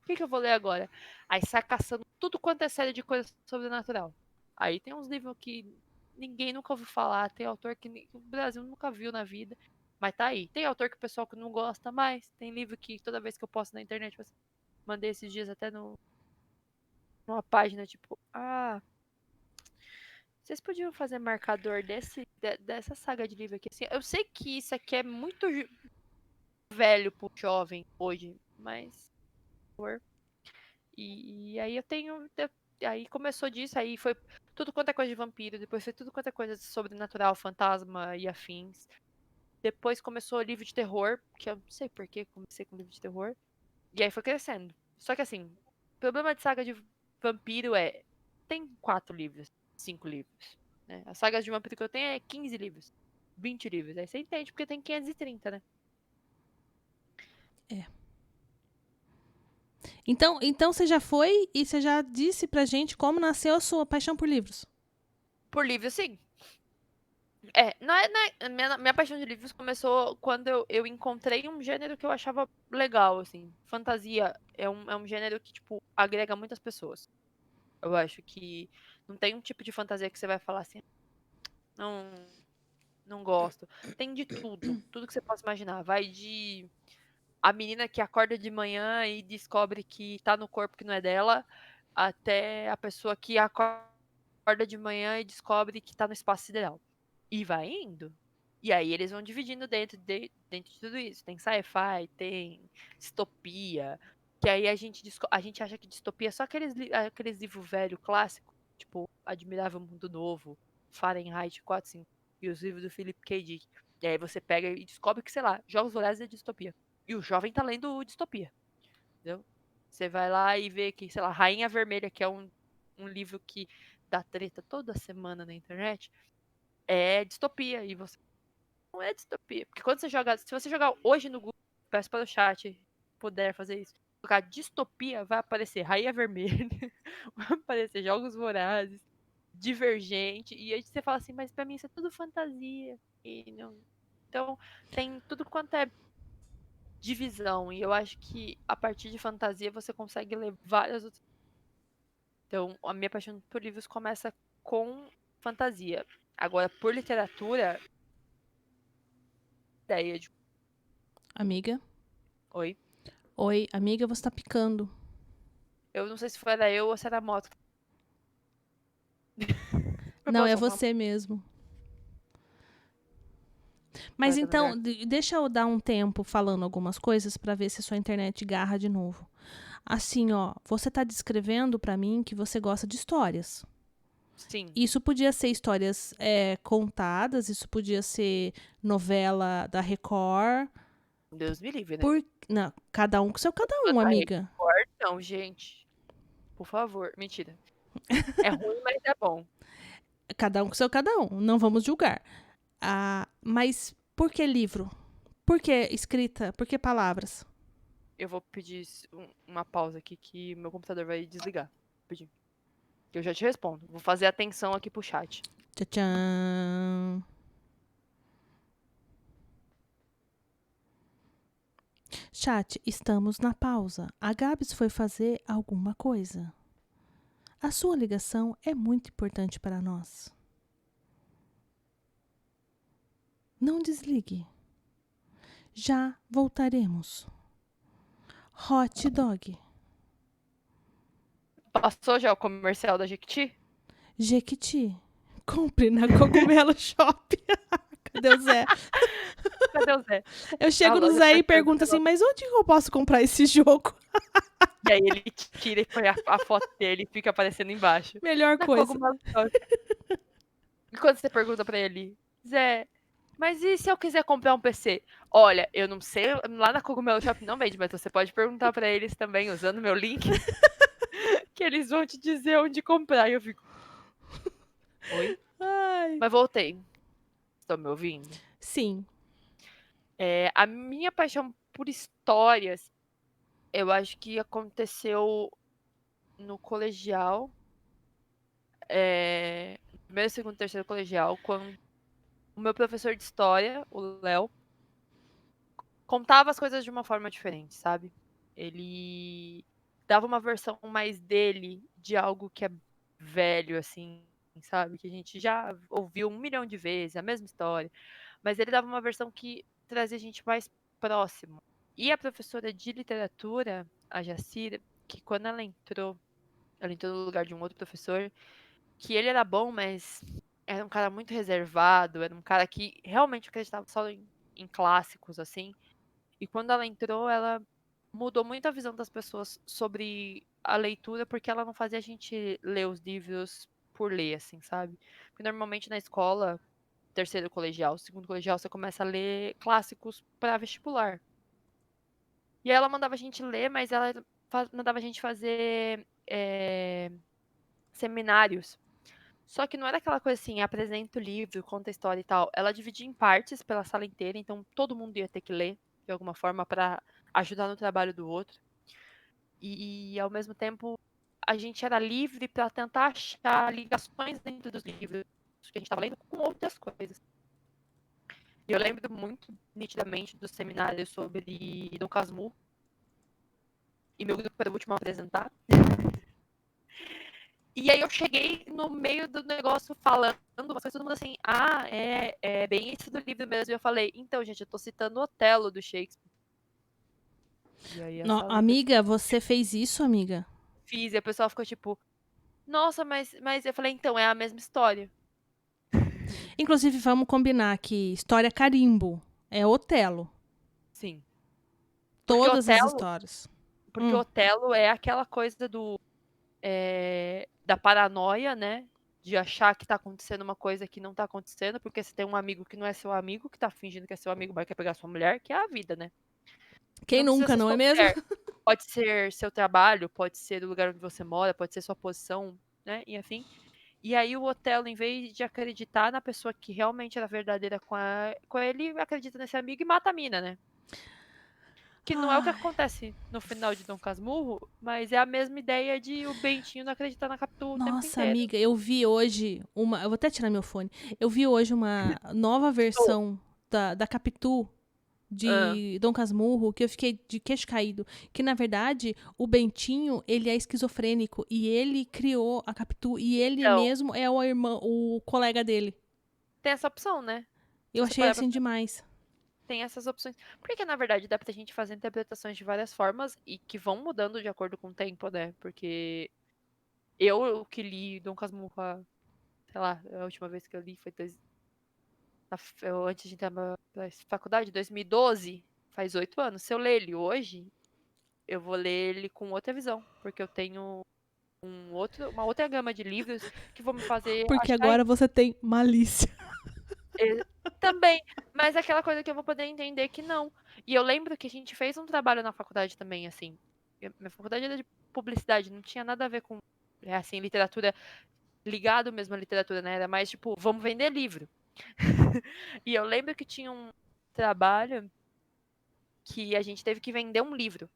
O que eu vou ler agora? Aí sai caçando tudo quanto é série de coisa sobrenatural. Aí tem uns livros que ninguém nunca ouviu falar, tem autor que o Brasil nunca viu na vida, mas tá aí. Tem autor que o pessoal que não gosta mais, tem livro que toda vez que eu posto na internet, tipo assim, mandei esses dias até numa página, tipo, vocês podiam fazer marcador dessa saga de livro aqui, assim. Eu sei que isso aqui é muito velho pro jovem hoje, mas. E aí eu tenho. Aí começou disso, aí foi tudo quanto é coisa de vampiro, depois foi tudo quanto é coisa de sobrenatural, fantasma e afins. Depois começou livro de terror, que eu não sei por que comecei com livro de terror. E aí foi crescendo. Só que assim, o problema de saga de vampiro é. Tem 4 livros, 5 livros. Né? As sagas de vampiro que eu tenho é 15 livros, 20 livros. Aí você entende porque tem 530, né? É. Então você já foi e você já disse pra gente como nasceu a sua paixão por livros. Por livro, sim. Minha paixão de livros começou quando eu encontrei um gênero que eu achava legal, assim. Fantasia é um gênero que, tipo, agrega muitas pessoas. Eu acho que não tem um tipo de fantasia que você vai falar assim, não, não gosto. Tem de tudo, tudo que você possa imaginar. Vai de a menina que acorda de manhã e descobre que tá no corpo que não é dela, até a pessoa que acorda de manhã e descobre que tá no espaço sideral. E vai indo. E aí eles vão dividindo dentro de tudo isso. Tem sci-fi, tem distopia. Que aí a gente acha que distopia é só aqueles livros velho clássico, tipo Admirável Mundo Novo, Fahrenheit 455 e os livros do Philip K. Dick. E aí você pega e descobre que, sei lá, Jogos Vorazes é distopia. E o jovem tá lendo distopia, entendeu? Você vai lá e vê que, sei lá, Rainha Vermelha, que é um livro que dá treta toda semana na internet, é distopia. E você não é distopia. Porque quando se você jogar hoje no Google, peço para o chat puder fazer isso, colocar distopia, vai aparecer Rainha Vermelha, vai aparecer Jogos Vorazes, Divergente, e aí você fala assim, mas pra mim isso é tudo fantasia. E não... Então, tem tudo quanto é divisão, e eu acho que a partir de fantasia você consegue ler várias outras. Então, a minha paixão por livros começa com fantasia. Agora, por literatura, ideia de. Amiga? Oi. Oi, amiga, você tá picando. Eu não sei se foi era eu ou se era a moto. Foi Não, é passar uma você mesmo. Mas moto no então, lugar. deixa eu dar um tempo falando algumas coisas pra ver se a sua internet garra de novo. Assim, ó, você tá descrevendo pra mim que você gosta de histórias. Sim, Isso podia ser histórias contadas, isso podia ser novela da Record. Deus me livre, né? Não, cada um com seu cada um, Quanto a amiga. Record, não, gente. Por favor. Mentira. É ruim, mas é bom. Cada um com seu cada um. Não vamos julgar. Ah, mas por que livro? Por que escrita? Por que palavras? Eu vou pedir uma pausa aqui que meu computador vai desligar. Vou pedir. Eu já te respondo. Vou fazer atenção aqui pro chat. Tchan. Chat, estamos na pausa. A Gabs foi fazer alguma coisa. A sua ligação é muito importante para nós. Não desligue. Já voltaremos. Hot dog. Passou já o comercial da Jequiti? Jequiti. Compre na Cogumelo Shop. Cadê o Zé? Cadê o Zé? Eu A chego no loja Zé e fechando pergunto o assim, negócio. mas onde eu posso comprar esse jogo? E aí ele tira e põe a foto dele e fica aparecendo embaixo. Melhor Na coisa. Cogumelo Shop. E quando você pergunta pra ele, Zé, mas e se eu quiser comprar um PC? Olha, eu não sei, lá na Cogumelo Shop não vende, mas você pode perguntar pra eles também, usando meu link, que eles vão te dizer onde comprar. E eu fico, oi? Ai. Mas voltei. Estão me ouvindo? Sim. A minha paixão por histórias, eu acho que aconteceu no colegial, primeiro, segundo, terceiro colegial, quando o meu professor de história, o Léo, contava as coisas de uma forma diferente, sabe? Ele dava uma versão mais dele de algo que é velho, assim, sabe? Que a gente já ouviu 1 milhão de vezes, a mesma história. Mas ele dava uma versão que trazia a gente mais próximo. E a professora de literatura, a Jacira, que quando ela entrou no lugar de um outro professor, que ele era bom, mas era um cara muito reservado, era um cara que realmente acreditava só em clássicos, assim. E quando ela entrou, ela mudou muito a visão das pessoas sobre a leitura, porque ela não fazia a gente ler os livros por ler, assim, sabe? Porque normalmente na escola, terceiro colegial, segundo colegial, você começa a ler clássicos para vestibular. E aí ela mandava a gente ler, mas ela mandava a gente fazer seminários. Só que não era aquela coisa assim, apresenta o livro, conta a história e tal. Ela dividia em partes pela sala inteira, então todo mundo ia ter que ler de alguma forma para ajudar no trabalho do outro. E ao mesmo tempo a gente era livre para tentar achar ligações dentro dos livros que a gente estava lendo com outras coisas. E eu lembro muito nitidamente do seminário sobre Dom Casmurro. E meu grupo era o último a apresentar. E aí eu cheguei no meio do negócio falando, mas todo mundo assim, é bem esse do livro mesmo. E eu falei, então, gente, eu tô citando Otelo do Shakespeare. E aí a sala inteira Amiga, você fez isso, amiga? fiz, e a pessoa ficou tipo, nossa, mas eu falei, então, é a mesma história. Inclusive, vamos combinar que história carimbo é Otelo. Sim. Porque Todas as Otelo, histórias. porque Otelo é aquela coisa da paranoia, né? De achar que tá acontecendo uma coisa que não tá acontecendo, porque você tem um amigo que não é seu amigo, que tá fingindo que é seu amigo, mas quer pegar sua mulher, que é a vida, né? Quem Não precisa nunca, ser não é sua mesmo? mulher. Pode ser seu trabalho, pode ser o lugar onde você mora, pode ser sua posição, né? E enfim. E aí o Otelo, em vez de acreditar na pessoa que realmente era verdadeira com ele, acredita nesse amigo e mata a mina, né? Que não é o que Ai, acontece no final de Dom Casmurro, mas é a mesma ideia de o Bentinho não acreditar na Capitu o tempo nossa, inteiro. amiga, eu vi hoje uma. Eu vou até tirar meu fone. Eu vi hoje uma nova Tô. versão da Capitu Ah, de Dom Casmurro que eu fiquei de queixo caído. Que na verdade o Bentinho ele é esquizofrênico e ele criou a Capitu e ele então, mesmo é o irmão, o colega dele. tem essa opção, né? Se Eu você achei parar pra assim pensar, demais. tem essas opções. Porque, na verdade, dá pra gente fazer interpretações de várias formas e que vão mudando de acordo com o tempo, né? Porque eu que li Dom Casmurro, sei lá, a última vez que eu li foi antes de entrar pra faculdade, 2012, faz 8 anos. Se eu ler ele hoje, eu vou ler ele com outra visão, porque eu tenho uma outra gama de livros que vão me fazer Porque achar agora você tem malícia. também, mas é aquela coisa que eu vou poder entender que não. E eu lembro que a gente fez um trabalho na faculdade também, assim. Minha faculdade era de publicidade, não tinha nada a ver com, assim, literatura, ligado mesmo à literatura, né? Era mais tipo, vamos vender livro. E eu lembro que tinha um trabalho que a gente teve que vender um livro.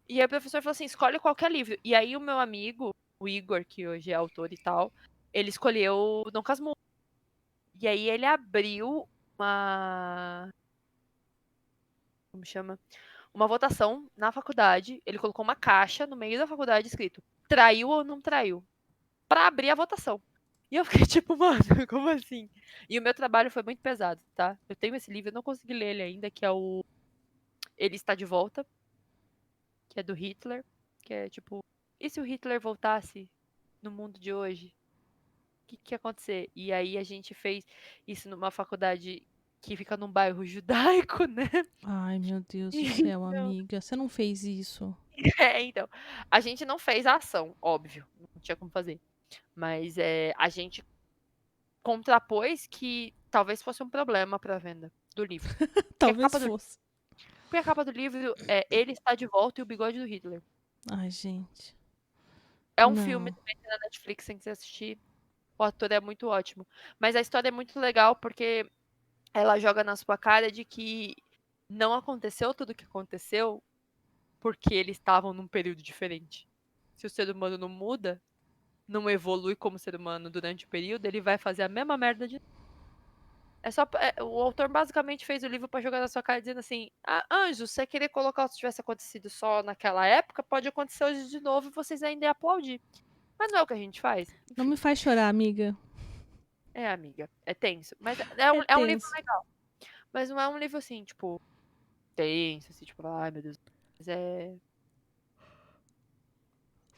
E aí o professor falou assim: escolhe qualquer livro. E aí o meu amigo, o Igor, que hoje é autor e tal, ele escolheu Dom Casmurro. E aí ele abriu uma. Como chama? Uma votação na faculdade. Ele colocou uma caixa no meio da faculdade escrito: traiu ou não traiu? Pra abrir a votação. E eu fiquei tipo, mano, como assim? E o meu trabalho foi muito pesado, tá? Eu tenho esse livro, eu não consegui ler ele ainda, que é o Ele Está de Volta, que é do Hitler, que é tipo, e se o Hitler voltasse no mundo de hoje? O que ia acontecer? E aí a gente fez isso numa faculdade que fica num bairro judaico, né? Ai, meu Deus do céu, Então, amiga. Você não fez isso. então, a gente não fez a ação, óbvio, não tinha como fazer. Mas a gente contrapôs que talvez fosse um problema para a venda do livro. Porque a Talvez capa do, fosse. porque a capa do livro é Ele Está de Volta e o Bigode do Hitler. Ai, gente. É um filme Não. também na Netflix, tem que você assistir. O ator é muito ótimo. Mas a história é muito legal porque ela joga na sua cara de que não aconteceu tudo o que aconteceu porque eles estavam num período diferente. Se o ser humano não muda, não evolui como ser humano durante o período, ele vai fazer a mesma merda de o autor basicamente fez o livro pra jogar na sua cara dizendo assim: Anjo, você querer colocar o que tivesse acontecido só naquela época, pode acontecer hoje de novo e vocês ainda iam aplaudir. Mas não é o que a gente faz. Não Enfim, me faz chorar, amiga. amiga, é tenso. Mas é É um, é um livro tenso. legal. Mas não é um livro assim, tipo, tenso, assim, tipo, ai meu Deus. Mas é.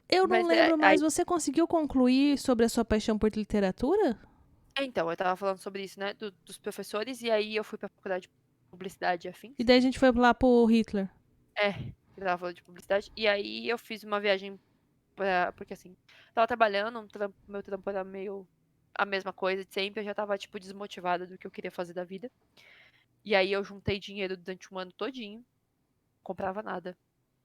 Eu não Mas lembro mais. Você conseguiu concluir sobre a sua paixão por literatura? então, eu tava falando sobre isso, né? Dos professores, e aí eu fui pra faculdade de publicidade e afins. E daí a gente foi lá pro Hitler. É, eu tava falando de publicidade. E aí eu fiz uma viagem porque assim, tava trabalhando, meu trampo era meio a mesma coisa de sempre, eu já tava, tipo, desmotivada do que eu queria fazer da vida. E aí eu juntei dinheiro durante um ano todinho, comprava nada,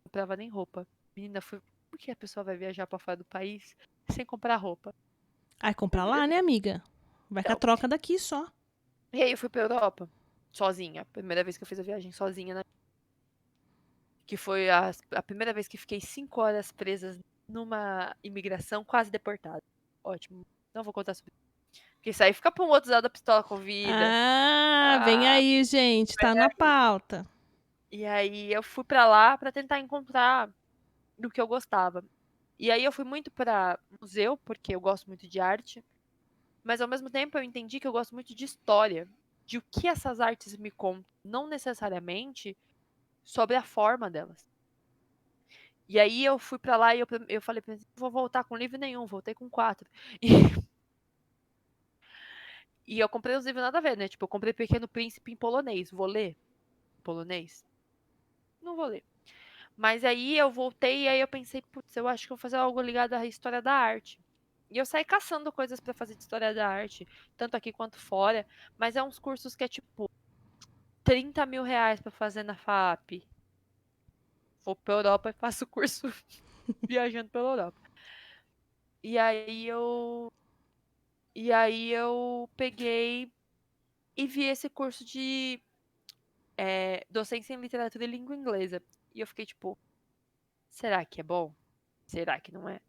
comprava nem roupa. Menina, por que a pessoa vai viajar pra fora do país sem comprar roupa? Ai, comprar lá, né, amiga? Vai com a Então, troca daqui só. e aí eu fui pra Europa, sozinha, primeira vez que eu fiz a viagem sozinha, né? Que foi a primeira vez que fiquei 5 horas presas numa imigração quase deportada. Ótimo, não vou contar sobre isso. Porque isso aí fica pra um outro Zé da Pistola Convida. Ah, vem Ah, aí, gente, tá na pauta. e aí eu fui pra lá pra tentar encontrar do que eu gostava. E aí eu fui muito pra museu, porque eu gosto muito de arte, mas ao mesmo tempo eu entendi que eu gosto muito de história, de o que essas artes me contam, não necessariamente sobre a forma delas. E aí eu fui pra lá e eu falei pra mim, não vou voltar com livro nenhum, voltei com 4. E eu comprei uns livros nada a ver, né? Tipo, eu comprei Pequeno Príncipe em polonês. Vou ler em polonês? Não vou ler. Mas aí eu voltei e aí eu pensei, putz, eu acho que eu vou fazer algo ligado à história da arte. E eu saí caçando coisas pra fazer de história da arte, tanto aqui quanto fora. Mas é uns cursos que é tipo 30 mil reais pra fazer na FAP. Vou pra Europa e faço o curso viajando pela Europa. E aí eu. E aí eu peguei e vi esse curso de docência em literatura e língua inglesa. E eu fiquei tipo, será que é bom? Será que não é?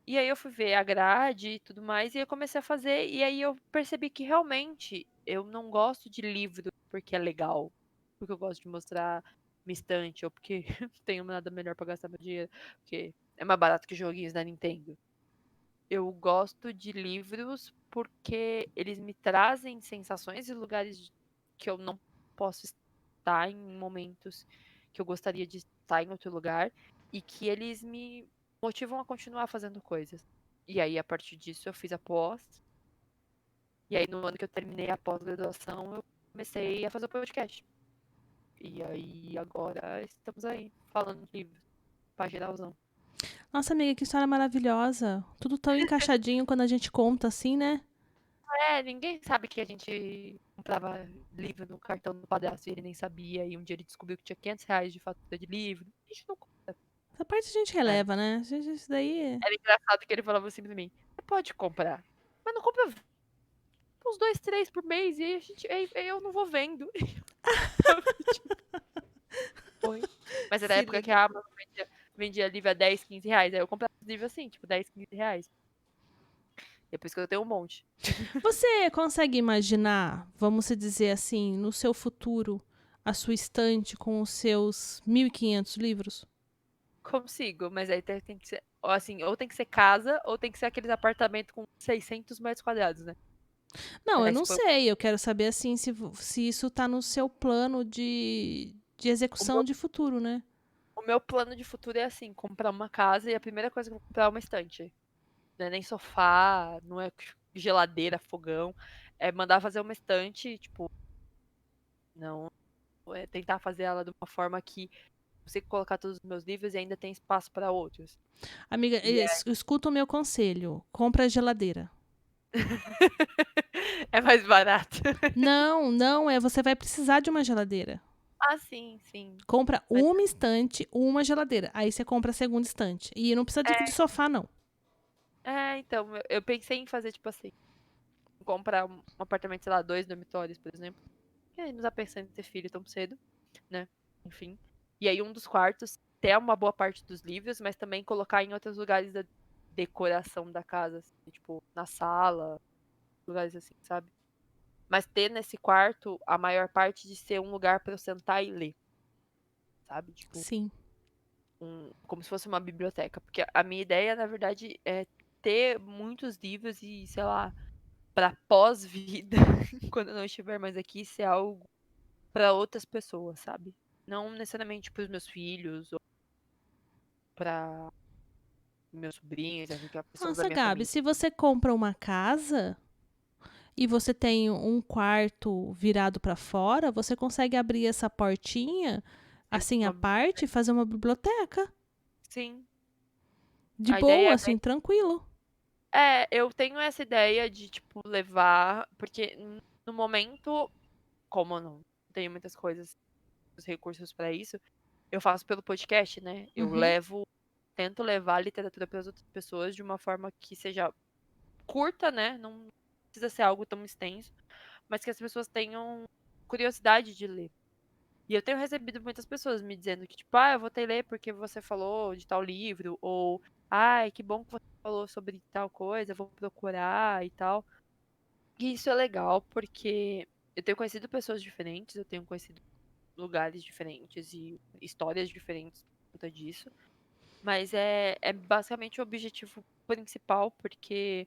E aí eu fui ver a grade e tudo mais, e eu comecei a fazer, e aí eu percebi que realmente eu não gosto de livro porque é legal, porque eu gosto de mostrar minha estante, ou porque não tenho nada melhor pra gastar meu dinheiro, porque é mais barato que joguinhos da Nintendo. Eu gosto de livros porque eles me trazem sensações e lugares que eu não posso estar em momentos que eu gostaria de estar em outro lugar e que eles me motivam a continuar fazendo coisas. E aí, a partir disso, eu fiz a pós. E aí, no ano que eu terminei a pós-graduação, eu comecei a fazer o podcast. E aí, agora estamos aí, falando de livros, pra geralzão. Nossa, amiga, que história maravilhosa. Tudo tão encaixadinho quando a gente conta assim, né? Ninguém sabe que a gente comprava livro no cartão do padrasto e ele nem sabia. E um dia ele descobriu que tinha R$ 500 de fatura de livro. A gente não compra. Essa parte a gente É. releva, né? Isso daí. Era engraçado que ele falava assim pra mim: você pode comprar, mas não compra uns 2, 3 por mês. E aí, aí eu não vou vendo. Tipo, oi. Mas era a Se época que liga. a Amazon vendia livro a 10, R$ 15. Aí eu comprava os livros assim, tipo, 10, R$ 15. E é por isso que eu tenho um monte. Você consegue imaginar, vamos se dizer assim, no seu futuro, a sua estante com os seus 1.500 livros? Consigo, mas aí tem que ser, assim, ou tem que ser casa, ou tem que ser aqueles apartamentos com 600 metros quadrados, né? Não, eu Aí não se for sei. Eu quero saber assim se isso tá no seu plano de o execução meu, de futuro, né? o meu plano de futuro é assim, comprar uma casa e a primeira coisa que eu vou comprar é uma estante. Não é nem sofá, não é geladeira, fogão. É mandar fazer uma estante, tipo, não, é tentar fazer ela de uma forma que eu consiga colocar todos os meus livros e ainda tem espaço para outros. Amiga, E é, escuta o meu conselho. Compra a geladeira. é mais barato. Não, não, você vai precisar de uma geladeira. Ah, sim, sim. Compra Mas uma estante, uma geladeira. Aí você compra a segunda estante. E não precisa de sofá, não. então, eu pensei em fazer tipo assim, comprar um apartamento, sei lá, 2 dormitórios, por exemplo. Que aí não tá pensando em ter filho tão cedo, né? Enfim. E aí um dos quartos ter uma boa parte dos livros, mas também colocar em outros lugares da decoração da casa, assim, tipo, na sala, lugares assim, sabe? Mas ter nesse quarto a maior parte de ser um lugar para eu sentar e ler, sabe? Tipo, Sim. como se fosse uma biblioteca. Porque a minha ideia, na verdade, é ter muitos livros e, sei lá, para pós-vida, quando eu não estiver mais aqui, ser algo para outras pessoas, sabe? Não necessariamente para os meus filhos ou para meus sobrinhos, assim, que é pessoas da Nossa, minha Gabi, família. se você compra uma casa e você tem um quarto virado para fora, você consegue abrir essa portinha, assim, à Uma- parte, e fazer uma biblioteca. Sim, De a ideia boa, é assim, tranquilo. eu tenho essa ideia de, tipo, levar, porque no momento, como eu não tenho muitas coisas, os recursos para isso, eu faço pelo podcast, né? Eu Uhum. tento levar a literatura para as outras pessoas de uma forma que seja curta, né? Não precisa ser algo tão extenso, mas que as pessoas tenham curiosidade de ler. E eu tenho recebido muitas pessoas me dizendo que, tipo, eu vou ter ler porque você falou de tal livro, ou, ai, que bom que você falou sobre tal coisa, eu vou procurar e tal. E isso é legal porque eu tenho conhecido pessoas diferentes, eu tenho conhecido lugares diferentes e histórias diferentes por conta disso. Mas é basicamente o objetivo principal, porque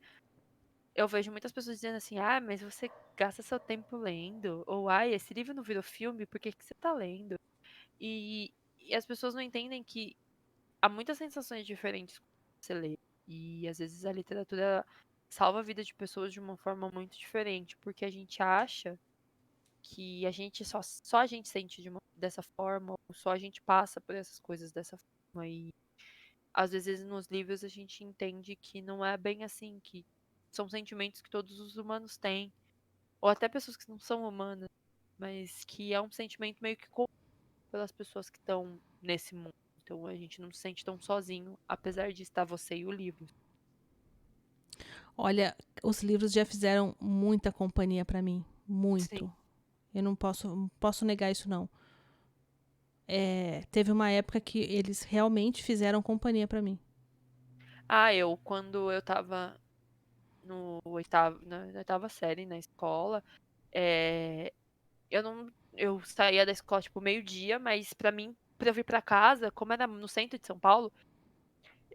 eu vejo muitas pessoas dizendo assim: ah, mas você gasta seu tempo lendo. Ou, ai, esse livro não virou filme, por que que você tá lendo? E as pessoas não entendem que há muitas sensações diferentes quando você lê. E às vezes a literatura salva a vida de pessoas de uma forma muito diferente, porque a gente acha que a gente só a gente sente dessa forma, ou só a gente passa por essas coisas dessa forma. E às vezes nos livros a gente entende que não é bem assim, que são sentimentos que todos os humanos têm, ou até pessoas que não são humanas, mas que é um sentimento meio que comum pelas pessoas que estão nesse mundo. Então a gente não se sente tão sozinho, apesar de estar você e o livro. Olha, os livros já fizeram muita companhia pra mim. Sim. Muito. Eu não posso negar isso, não. Teve uma época que eles realmente fizeram companhia pra mim. Ah, quando eu tava no na oitava série na escola, é, eu não, eu saía da escola tipo meio-dia, mas pra eu vir pra casa, como era no centro de São Paulo,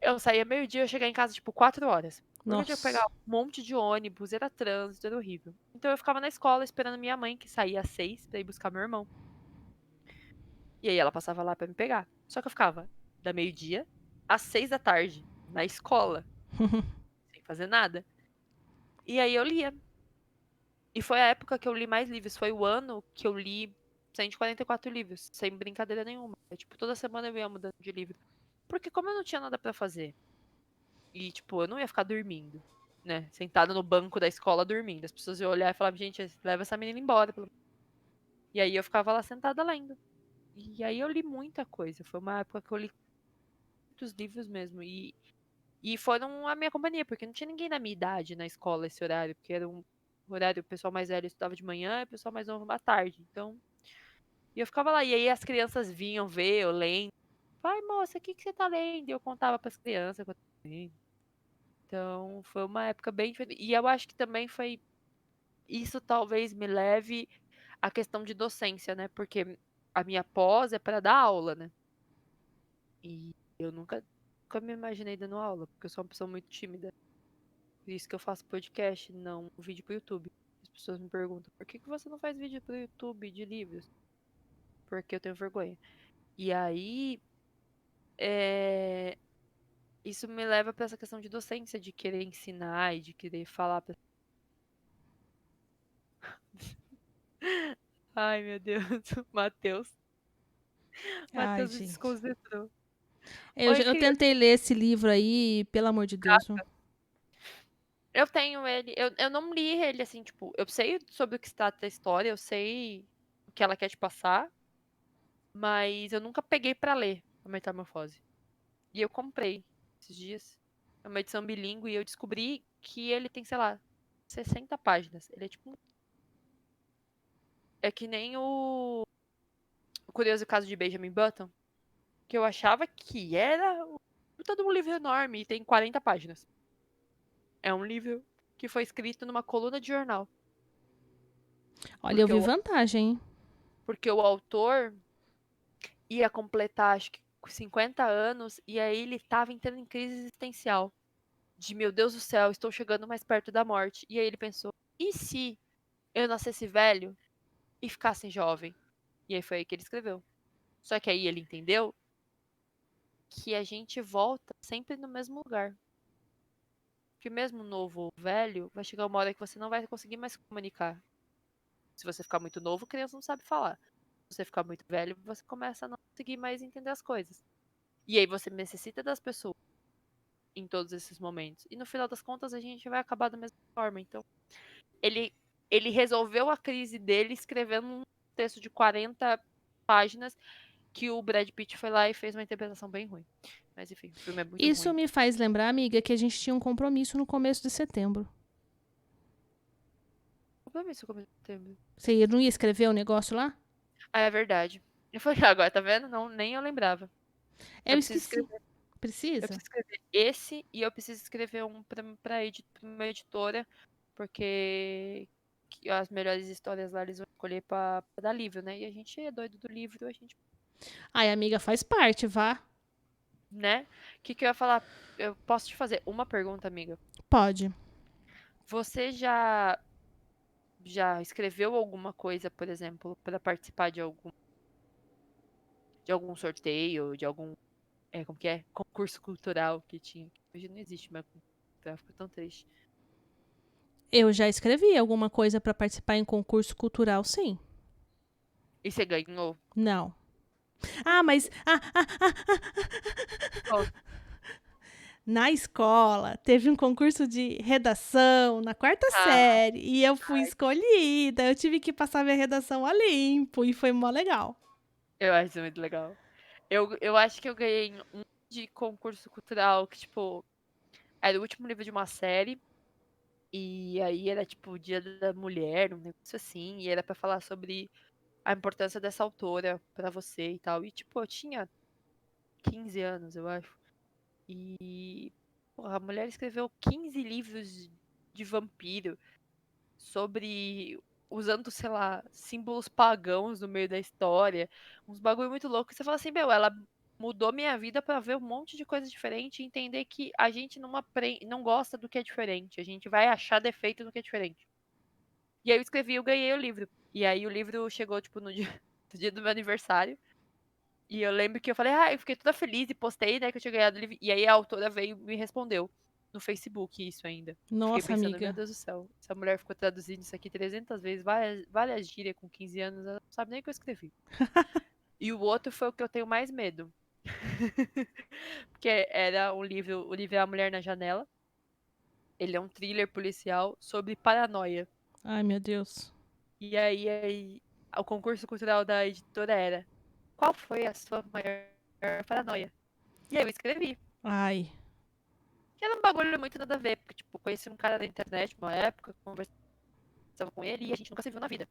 eu saía meio-dia e eu chegar em casa tipo 4 horas. Porque eu tinha que pegar Nossa. um monte de ônibus, era trânsito, era horrível. Então eu ficava na escola esperando minha mãe, que saía às 6 pra ir buscar meu irmão. E aí ela passava lá pra me pegar. Só que eu ficava da meio-dia às 6 da tarde na escola, sem fazer nada. E aí eu lia. E foi a época que eu li mais livros. Foi o ano que eu li 144 livros, sem brincadeira nenhuma. Tipo, toda semana eu ia mudando de livro. Porque como eu não tinha nada pra fazer, e, tipo, eu não ia ficar dormindo, né? Sentada no banco da escola dormindo. As pessoas iam olhar e falavam, gente, leva essa menina embora. E aí eu ficava lá sentada lendo. E aí eu li muita coisa. Foi uma época que eu li muitos livros mesmo. E foram a minha companhia, porque não tinha ninguém da minha idade na escola esse horário, porque era um horário, o pessoal mais velho estudava de manhã e o pessoal mais novo à tarde. Então, e eu ficava lá. E aí as crianças vinham ver eu lendo. Ai, moça, o que que você tá lendo? E eu contava pras crianças que eu tava lendo. Então, foi uma época bem diferente. E eu acho que também foi. Isso talvez me leve à questão de docência, né? Porque a minha pós é para dar aula, né? E eu nunca me imaginei dando aula, porque eu sou uma pessoa muito tímida. Por isso que eu faço podcast, não vídeo pro YouTube. As pessoas me perguntam, por que que você não faz vídeo pro YouTube de livros? Porque eu tenho vergonha. E aí, é, isso me leva para essa questão de docência, de querer ensinar e de querer falar pra... Ai, meu Deus, Matheus. Ai, Matheus me gente. desconcentrou. Eu, Oi, eu criança. tentei ler esse livro aí, pelo amor de Deus. Viu? Eu tenho ele. Eu não li ele assim, tipo, eu sei sobre o que se trata a história, eu sei o que ela quer te passar, mas eu nunca peguei pra ler a Metamorfose. E eu comprei esses dias. É uma edição bilíngue e eu descobri que ele tem, sei lá, 60 páginas. Ele é tipo. É que nem o Curioso Caso de Benjamin Button, que eu achava que era todo um livro enorme e tem 40 páginas. É um livro que foi escrito numa coluna de jornal. Olha, eu Porque vi o, vantagem, hein? porque o autor ia completar, acho que 50 anos, e aí ele tava entrando em crise existencial. De meu Deus do céu, estou chegando mais perto da morte. E aí ele pensou: e se eu nascesse velho e ficasse jovem? E aí foi aí que ele escreveu. Só que aí ele entendeu que a gente volta sempre no mesmo lugar. Que mesmo novo ou velho, vai chegar uma hora que você não vai conseguir mais se comunicar. Se você ficar muito novo, criança não sabe falar. Se você ficar muito velho, você começa a não conseguir mais entender as coisas. E aí você necessita das pessoas em todos esses momentos. E no final das contas, a gente vai acabar da mesma forma. Então, ele, ele resolveu a crise dele escrevendo um texto de 40 páginas que o Brad Pitt foi lá e fez uma interpretação bem ruim. Mas enfim, o filme é muito Isso ruim. me faz lembrar, amiga, que a gente tinha um compromisso no começo de setembro. Compromisso com setembro. Você não ia escrever o negócio lá? Ah, é verdade. Eu falei, agora, tá vendo? Não, nem eu lembrava. Eu Eu preciso esqueci. escrever. Eu Precisa? preciso escrever esse e eu preciso escrever um pra uma editora, porque as melhores histórias lá eles vão escolher pra dar livro, né? E a gente é doido do livro, a gente, Ai, amiga, faz parte, vá. né? O que eu ia falar? Eu posso te fazer uma pergunta, amiga? Pode. Você já escreveu alguma coisa, por exemplo, para participar de algum sorteio, de algum, como que é? Concurso cultural que tinha. Hoje não existe mais concurso cultural, fico tão triste. Eu já escrevi alguma coisa pra participar em concurso cultural, sim. E você ganhou? Não. Ah, mas Oh, na escola teve um concurso de redação na quarta ah, série e eu fui escolhida. Eu tive que passar minha redação a limpo e foi mó legal. eu acho isso muito legal. Eu acho que eu ganhei um de concurso cultural que, tipo, era o último livro de uma série. E aí era, tipo, o Dia da Mulher, um negócio assim. E era pra falar sobre a importância dessa autora pra você e tal. E, tipo, eu tinha 15 anos, eu acho. E, porra, a mulher escreveu 15 livros de vampiro sobre usando, sei lá, símbolos pagãos no meio da história, uns bagulho muito louco. Você fala assim, meu, ela mudou minha vida pra ver um monte de coisa diferente e entender que a gente não gosta do que é diferente, a gente vai achar defeito no que é diferente. E aí eu escrevi e eu ganhei o livro. E aí o livro chegou, tipo, no dia, no dia do meu aniversário. E eu lembro que eu falei, eu fiquei toda feliz e postei, né, que eu tinha ganhado o livro. E aí a autora veio e me respondeu no Facebook, isso ainda. Fiquei Nossa, pensando, meu amiga. Deus do céu, essa mulher ficou traduzindo isso aqui 300 vezes, várias gírias com 15 anos, ela não sabe nem o que eu escrevi. E o outro foi o que eu tenho mais medo. Porque era o livro é A Mulher na Janela. Ele é um thriller policial sobre paranoia. Ai, meu Deus. E aí o concurso cultural da editora era: qual foi a sua maior paranoia? E aí eu escrevi. Ai. Que era um bagulho muito nada a ver, porque, tipo, conheci um cara na internet uma época, conversava com ele e a gente nunca se viu na vida.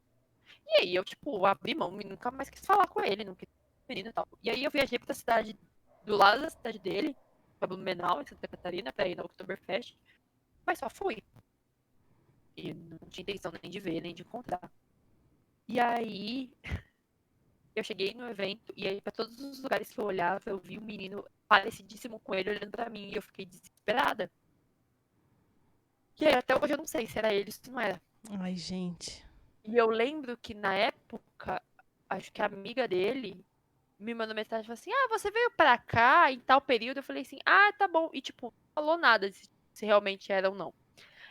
E aí eu, tipo, abri mão e nunca mais quis falar com ele, não quis menino e tal. E aí eu viajei pra cidade, do lado da cidade dele, pra Blumenau, em Santa Catarina, pra ir na Oktoberfest, mas só fui. E não tinha intenção nem de ver, nem de encontrar. E aí eu cheguei no evento e aí pra todos os lugares que eu olhava, eu vi um menino parecidíssimo com ele olhando pra mim e eu fiquei desesperada. E aí até hoje eu não sei se era ele ou se não era. Ai, gente. E eu lembro que na época, acho que a amiga dele me mandou mensagem e falou assim: você veio pra cá em tal período? Eu falei assim: tá bom. E, tipo, não falou nada se realmente era ou não.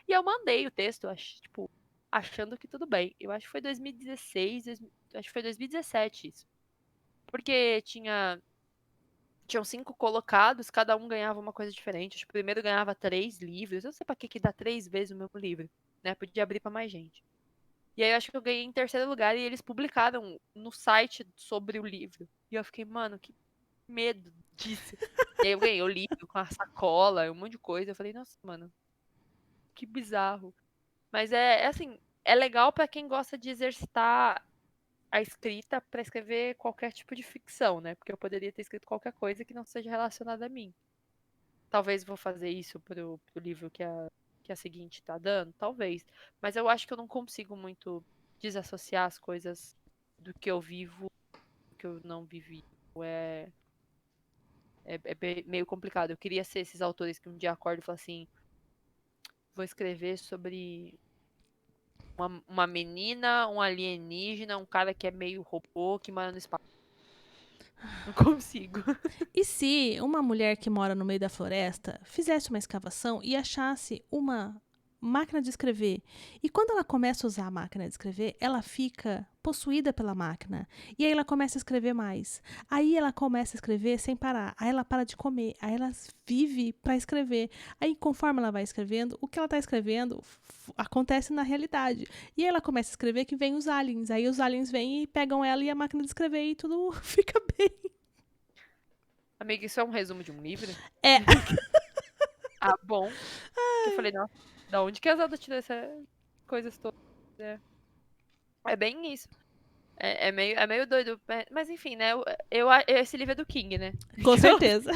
E eu mandei o texto, tipo, achando que tudo bem. Eu acho que foi 2016, acho que foi 2017 isso. Porque tinham 5 colocados, cada um ganhava uma coisa diferente. Acho que o primeiro ganhava 3 livros. Eu não sei pra que dá 3 vezes o meu livro, né? Podia abrir pra mais gente. E aí eu acho que eu ganhei em terceiro lugar e eles publicaram no site sobre o livro. E eu fiquei, mano, que medo disso. E aí eu ganhei o livro com a sacola, um monte de coisa. Eu falei, nossa, mano, que bizarro. Mas é assim, é legal pra quem gosta de exercitar a escrita pra escrever qualquer tipo de ficção, né? Porque eu poderia ter escrito qualquer coisa que não seja relacionada a mim. Talvez vou fazer isso pro livro que a seguinte tá dando, talvez. Mas eu acho que eu não consigo muito desassociar as coisas do que eu vivo, do que eu não vivi. É, meio complicado. Eu queria ser esses autores que um dia acordam e falam assim: vou escrever sobre uma menina, um alienígena, um cara que é meio robô, que mora no espaço. Não consigo. E se uma mulher que mora no meio da floresta fizesse uma escavação e achasse uma máquina de escrever? E quando ela começa a usar a máquina de escrever, ela fica possuída pela máquina. E aí ela começa a escrever mais. Aí ela começa a escrever sem parar. Aí ela para de comer. Aí ela vive para escrever. Aí conforme ela vai escrevendo, o que ela está escrevendo acontece na realidade. E aí ela começa a escrever que vem os aliens. Aí os aliens vêm e pegam ela e a máquina de escrever e tudo fica bem. Amiga, isso é um resumo de um livro? É. Bom. Que eu falei, nossa, da onde que a Zelda tirou essas coisas todas? É bem isso. É meio doido. Mas enfim, né? Esse livro é do King, né? Com Então, certeza.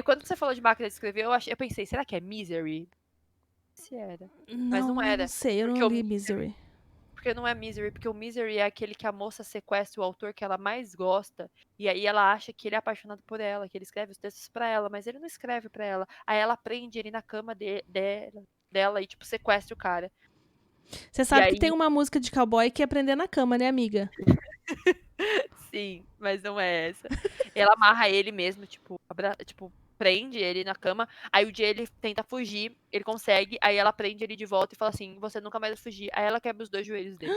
quando você falou de máquina de escrever, eu pensei, será que é Misery? se era. Mas Não, não eu não era. sei, eu Porque não o li Misery. Porque não é Misery, porque o Misery é aquele que a moça sequestra o autor que ela mais gosta, e aí ela acha que ele é apaixonado por ela, que ele escreve os textos pra ela, mas ele não escreve pra ela. Aí ela prende ele na cama dela e, tipo, sequestra o cara. Você E sabe que tem aí, uma música de cowboy que é Prender na Cama, né, amiga? sim, mas não é essa. Ela amarra ele mesmo, tipo, tipo, prende ele na cama, aí o dia ele tenta fugir, ele consegue, aí ela prende ele de volta e fala assim, você nunca mais vai fugir. Aí ela quebra os 2 joelhos dele,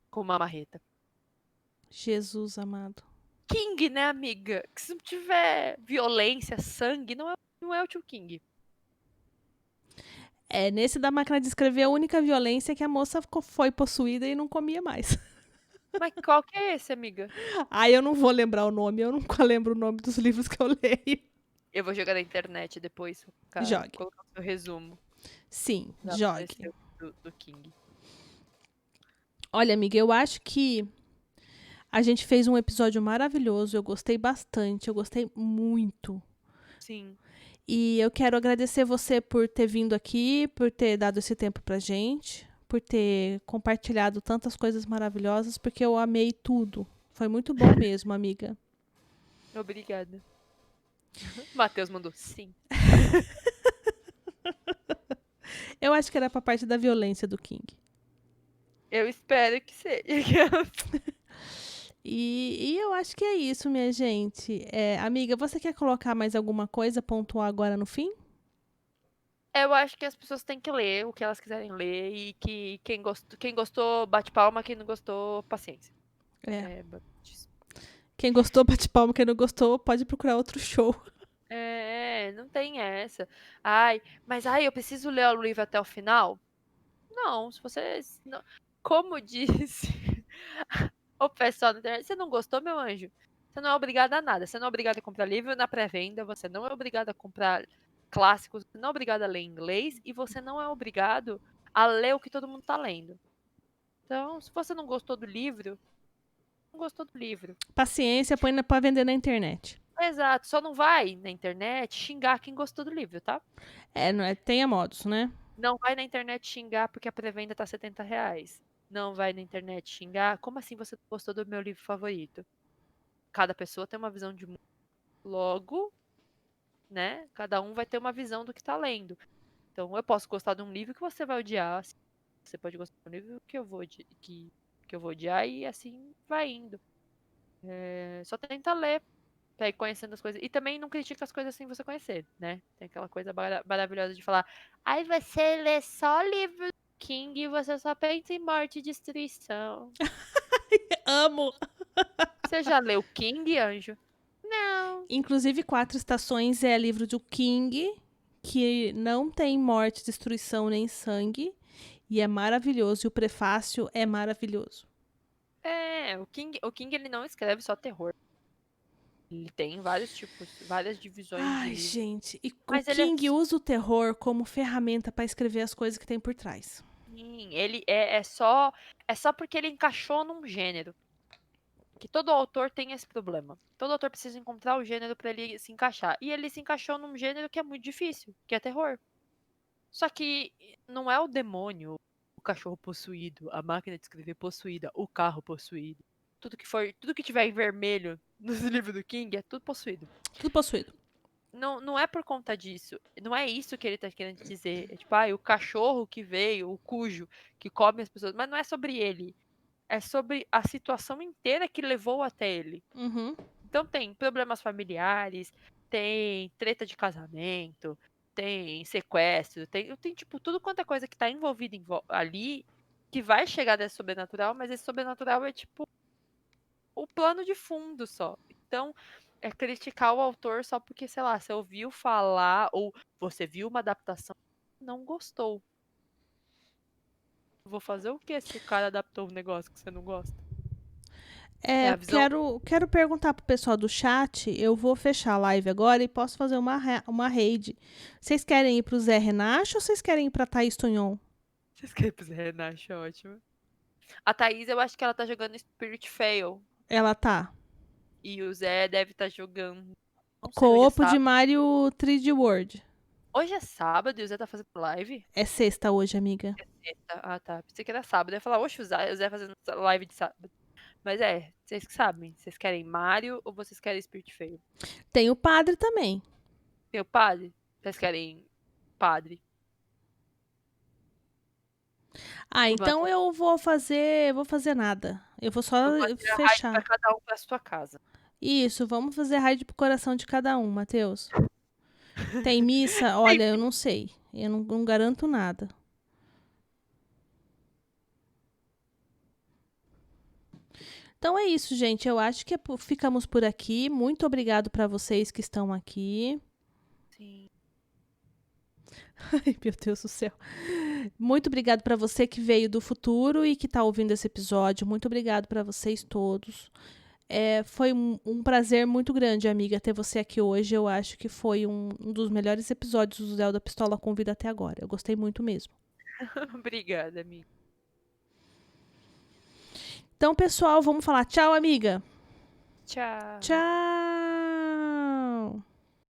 com uma marreta. Jesus amado. King, né, amiga? Que se não tiver violência, sangue, não é o tio King. É, nesse da máquina de escrever, a única violência é que a moça foi possuída e não comia mais. Mas qual que é esse, amiga? Ai, eu não vou lembrar o nome, eu nunca lembro o nome dos livros que eu leio. Eu vou jogar na internet depois, Jogue. colocar o seu resumo Sim, pra jogue. aparecer do King. Olha, amiga, eu acho que a gente fez um episódio maravilhoso, eu gostei bastante, eu gostei muito. Sim. E eu quero agradecer você por ter vindo aqui, por ter dado esse tempo pra gente, por ter compartilhado tantas coisas maravilhosas, porque eu amei tudo. Foi muito bom mesmo, amiga. Obrigada. Matheus mandou sim. Eu acho que era pra parte da violência do King. Eu espero que seja. E eu acho que é isso, minha gente. É, amiga, você quer colocar mais alguma coisa, pontuar agora no fim? Eu acho que as pessoas têm que ler o que elas quiserem ler e que quem gostou, bate palma, quem não gostou, paciência. É. É, basicamente isso. Quem gostou, bate palma. Quem não gostou, pode procurar outro show. Não tem essa. Ai, mas ai, eu preciso ler o livro até o final? Não, se você. Como disse o pessoal na internet, você não gostou, meu anjo? Você não é obrigado a nada. Você não é obrigado a comprar livro na pré-venda, você não é obrigado a comprar clássicos, você não é obrigado a ler inglês e você não é obrigado a ler o que todo mundo tá lendo. Então, se você não gostou do livro, não gostou do livro. Paciência, põe pra vender na internet. Exato, só não vai na internet xingar quem gostou do livro, tá? É, não é, tenha modos, né? Não vai na internet xingar porque a pré-venda tá R$ 70. Não vai na internet xingar. Como assim você não gostou do meu livro favorito? Cada pessoa tem uma visão de mundo. Logo, né? Cada um vai ter uma visão do que tá lendo. Então, eu posso gostar de um livro que você vai odiar. Assim, você pode gostar de um livro que eu vou, que eu vou odiar e assim vai indo. Só tenta ler pra ir conhecendo as coisas. E também não critica as coisas sem você conhecer, né? Tem aquela coisa maravilhosa de falar: ai, você lê só livro do King e você só pensa em morte e destruição. Amo! Você já leu King, anjo? Não. Inclusive, Quatro Estações é livro do King, que não tem morte, destruição nem sangue. E é maravilhoso. E o prefácio é maravilhoso. O King ele não escreve só terror. Ele tem vários tipos, várias divisões de Ai, livro. gente. E o Mas ele é King usa o terror como ferramenta para escrever as coisas que tem por trás. sim, ele é só porque ele encaixou num gênero. Que todo autor tem esse problema. Todo autor precisa encontrar o gênero para ele se encaixar. E ele se encaixou num gênero que é muito difícil, que é terror. Só que não é o demônio, o cachorro possuído, a máquina de escrever possuída, o carro possuído. Tudo que tiver em vermelho nos livros do King é tudo possuído. Tudo possuído. Não é por conta disso. Não é isso que ele tá querendo dizer. É tipo, o cachorro que veio, o cujo, que come as pessoas. Mas não é sobre ele. É sobre a situação inteira que levou até ele. Uhum. Então tem problemas familiares, tem treta de casamento, tem sequestro, tem tipo tudo quanto é coisa que tá envolvida ali que vai chegar desse sobrenatural, mas esse sobrenatural é tipo o plano de fundo só. Então, é criticar o autor só porque, sei lá, você ouviu falar ou você viu uma adaptação e não gostou. Vou fazer o que se o cara adaptou um negócio que você não gosta? É É, a visão. quero perguntar pro pessoal do chat. Eu vou fechar a live agora e posso fazer uma raid. Vocês querem ir pro Zé Renato ou vocês querem ir pra Thaís Tonhon? Vocês querem pro Zé Renato, ótimo. A Thaís, eu acho que ela tá jogando Spirit Fail. Ela tá. E o Zé deve estar jogando. Não sei, hoje é Coopo de sábado. Mario 3D World. Hoje é sábado e o Zé tá fazendo live? É sexta hoje, amiga. Sexta. Ah, tá. Pensei que era sábado. Eu ia falar, oxe, o Zé fazendo live de sábado. Mas vocês que sabem. Vocês querem Mario ou vocês querem Spirit Fail? Tem o padre também. Tem o padre? Vocês querem padre? Ah, O então Matheus eu vou fazer nada. Eu vou só eu vou tirar raid pra fechar. cada um pra sua casa. Isso, vamos fazer raid pro coração de cada um, Matheus. Tem missa? Olha, eu não sei. Eu não garanto nada. Então é isso, gente. Eu acho que ficamos por aqui. Muito obrigado para vocês que estão aqui. Sim. Ai, meu Deus do céu. Muito obrigado para você que veio do futuro e que está ouvindo esse episódio. Muito obrigado para vocês todos. Foi um prazer muito grande, amiga, ter você aqui hoje. Eu acho que foi um dos melhores episódios do Zé da Pistola Convida até agora. Eu gostei muito mesmo. Obrigada, amiga. Então, pessoal, vamos falar tchau, amiga. Tchau. Tchau.